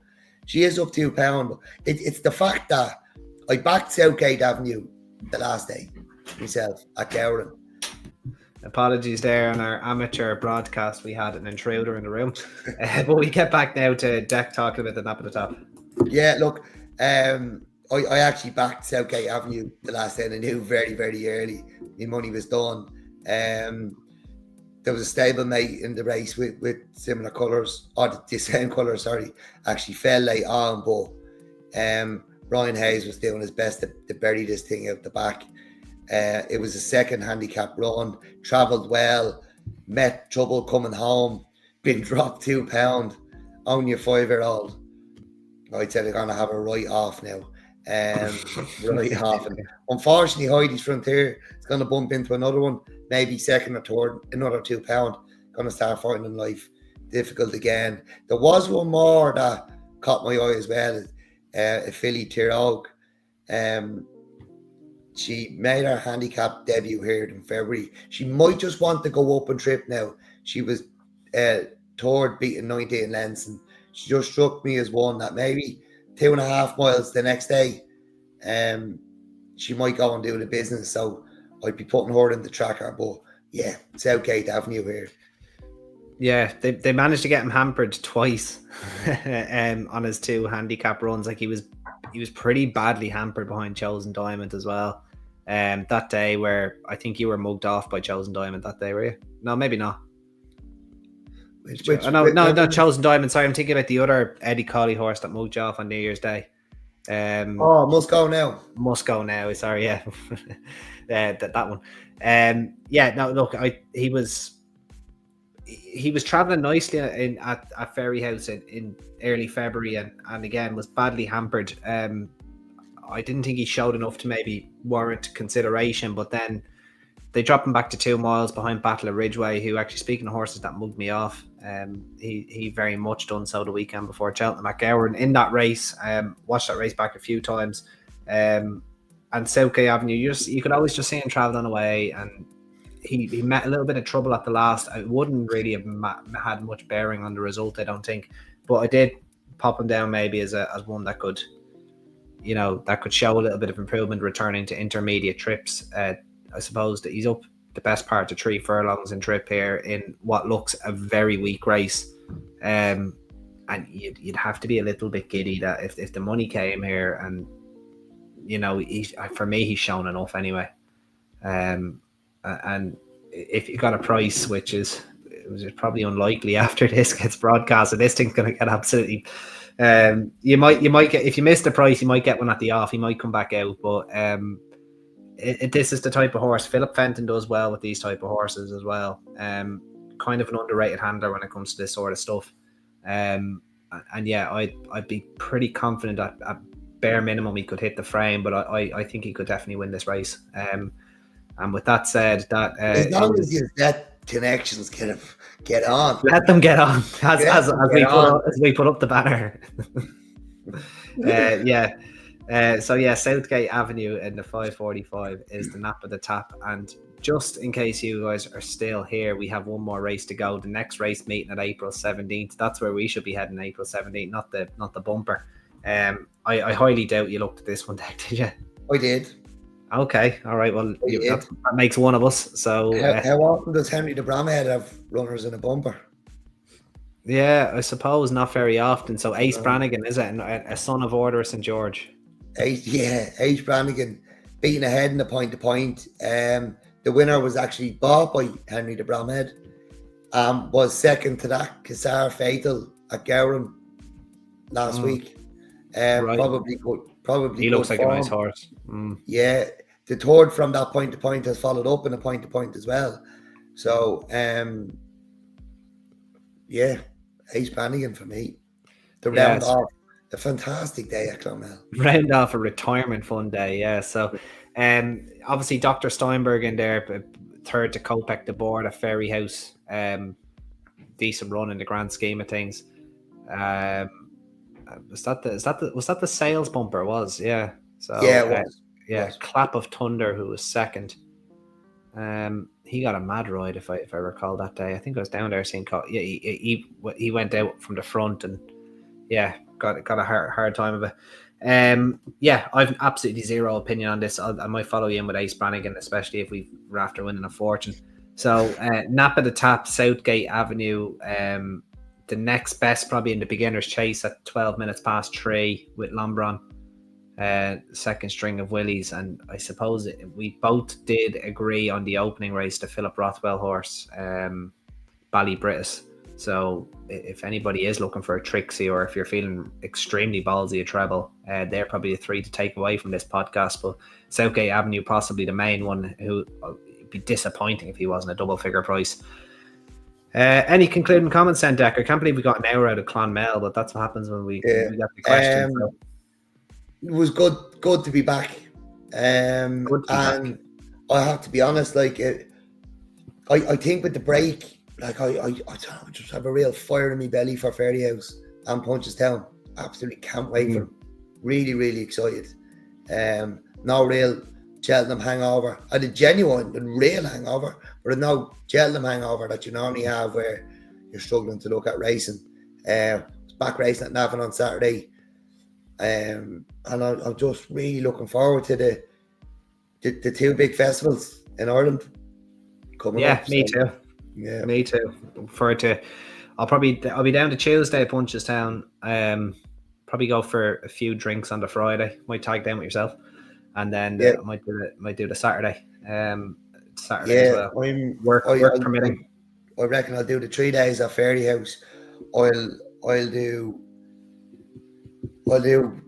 S2: she is up £2. It's the fact that I backed Southgate Avenue the last day myself at Gowran.
S1: Apologies there on our amateur broadcast. We had an intruder in the room. But we get back now to Dec talking about the nap at the top.
S2: Yeah, look, I actually backed Southgate Avenue the last day, and I knew very, very early my money was done. There was a stablemate in the race with similar colours, or the same colour, actually fell late on, but Ryan Hayes was doing his best to bury this thing out the back. It was a second handicap run, travelled well, met trouble coming home, been dropped £2, only a 5-year-old. I'd say they're going to have a write-off now. Write-off. And unfortunately, Heidi's Frontier is going to bump into another one, maybe second or third, another £2. Going to start fighting in life. Difficult again. There was one more that caught my eye as well, a filly Tirog. She made her handicap debut here in February. She might just want to go up and trip now. She was third, beating 19 lengths, and she just struck me as one that maybe 2.5 miles the next day, she might go and do the business. So I'd be putting her in the tracker. But yeah, Southgate Avenue here.
S1: Yeah, they managed to get him hampered twice on his 2 handicap runs. He was pretty badly hampered behind Chosen Diamond as well. That day, where I think you were mugged off by Chosen Diamond that day, were you? No, maybe not. Not Chosen Diamond. Sorry, I'm thinking about the other Eddie Colley horse that mugged you off on New Year's Day.
S2: Must Go Now.
S1: Must Go Now. Sorry, yeah, that one. He was traveling nicely at Ferry House in early February, and again was badly hampered. I didn't think he showed enough to maybe warrant consideration, but then they dropped him back to 2 miles behind Battle of Ridgeway, who, actually, speaking of horses that mugged me off, he very much done so the weekend before Cheltenham at Gowran in that race. Watched that race back a few times. And Southgate Avenue, you could always just see him travelling away, and he met a little bit of trouble at the last. It wouldn't really have had much bearing on the result, I don't think. But I did pop him down maybe as one that could, that could show a little bit of improvement, returning to intermediate trips. I suppose that he's up the best part of 3 furlongs in trip here in what looks a very weak race. And and you'd have to be a little bit giddy that if the money came here, and for me he's shown enough anyway. And if you got a price which is probably unlikely after this gets broadcast, and this thing's going to get absolutely. You might get, if you miss the price, you might get one at the off. He might come back out, but this is the type of horse Philip Fenton does well with these type of horses as well. Kind of an underrated handler when it comes to this sort of stuff. And yeah, I'd be pretty confident that at bare minimum he could hit the frame, but I think he could definitely win this race. And with that said, that
S2: as long as you let connections get on,
S1: let them get on as we put up the banner. So Southgate Avenue in the 5:45 is the nap of the tap. And just in case you guys are still here, we have one more race to go. The next race meeting at April 17th. That's where we should be heading, April 17th, not the bumper. I highly doubt you looked at this one, Dec, did you?
S2: I did.
S1: Okay, all right. Well, that makes one of us. So
S2: how often does Henry de Bromhead have runners in a bumper?
S1: Yeah, I suppose not very often. So Ace Brannigan, is it a son of Order of St. George?
S2: Ace Brannigan beating ahead in the point to point. The winner was actually bought by Henry de Bromhead. Was second to that Cassar Fatal at Gowran last week.
S1: Right.
S2: Probably
S1: he looks like
S2: form.
S1: A nice horse.
S2: Yeah, the third from that point to point has followed up in a point to point as well. So Ace Brannigan for me. The round off a fantastic day at Clonmel.
S1: Round off a retirement fun day, yeah. So obviously Dr. Steinberg in there, third to Kopek the board at Ferry House. Decent run in the grand scheme of things. Was that the sales bumper? It was. Clap of Thunder, who was second. He got a mad ride if I recall that day. I think I was down there seeing. He went out from the front and got a hard time of it. I've absolutely zero opinion on this. I might follow you in with Ace Brannigan, especially if we're after winning a fortune. So Nap of the Tap, Southgate Avenue. The next best probably in the beginner's chase at 12 minutes past 3 with Lombron. Second string of Willies, and I suppose we both did agree on the opening race, the Philip Rothwell horse, Ballybritis. So if anybody is looking for a Trixie, or if you're feeling extremely ballsy a treble, they're probably the three to take away from this podcast. But Southgate Avenue possibly the main one, who it'd be disappointing if he wasn't a double figure price. Any concluding comments then, Dec? I can't believe we got an hour out of Clonmel, but that's what happens when we got the questions.
S2: It was good to be back. And I have to be honest, I think with the break, I don't know, I just have a real fire in my belly for Ferry House and Punchestown. Absolutely can't wait for them. Really, really excited. No real Cheltenham hangover. I had a genuine and real hangover, but no Cheltenham hangover that you normally have where you're struggling to look at racing. I was back racing at Navan on Saturday. And I'm just really looking forward to the two big festivals in Ireland coming up.
S1: Me too. Yeah, me too. Looking forward to. I'll be down to Tuesday at Punchestown. Probably go for a few drinks on the Friday. Might tag down with yourself, and then I might do the Saturday. Saturday as well. Work permitting.
S2: I reckon I'll do the 3 days at Ferry House. I'll do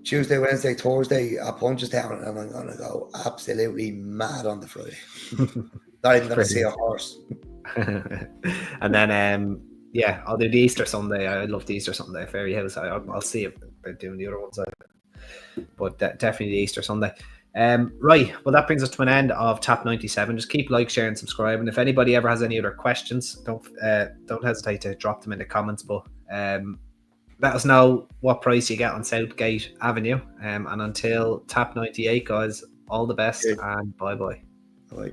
S2: Tuesday, Wednesday, Thursday at Punchestown, and I'm going to go absolutely mad on the Friday. Not even going to see a horse.
S1: And then, I'll do the Easter Sunday. I love the Easter Sunday at Ferry House. I'll see about doing the other ones. But definitely the Easter Sunday. Right, well, that brings us to an end of Tap 97. Just keep like, share, and subscribe. And if anybody ever has any other questions, don't hesitate to drop them in the comments. But let us know what price you get on Southgate Avenue. And until Tap 98, guys, all the best and bye-bye.
S2: Bye.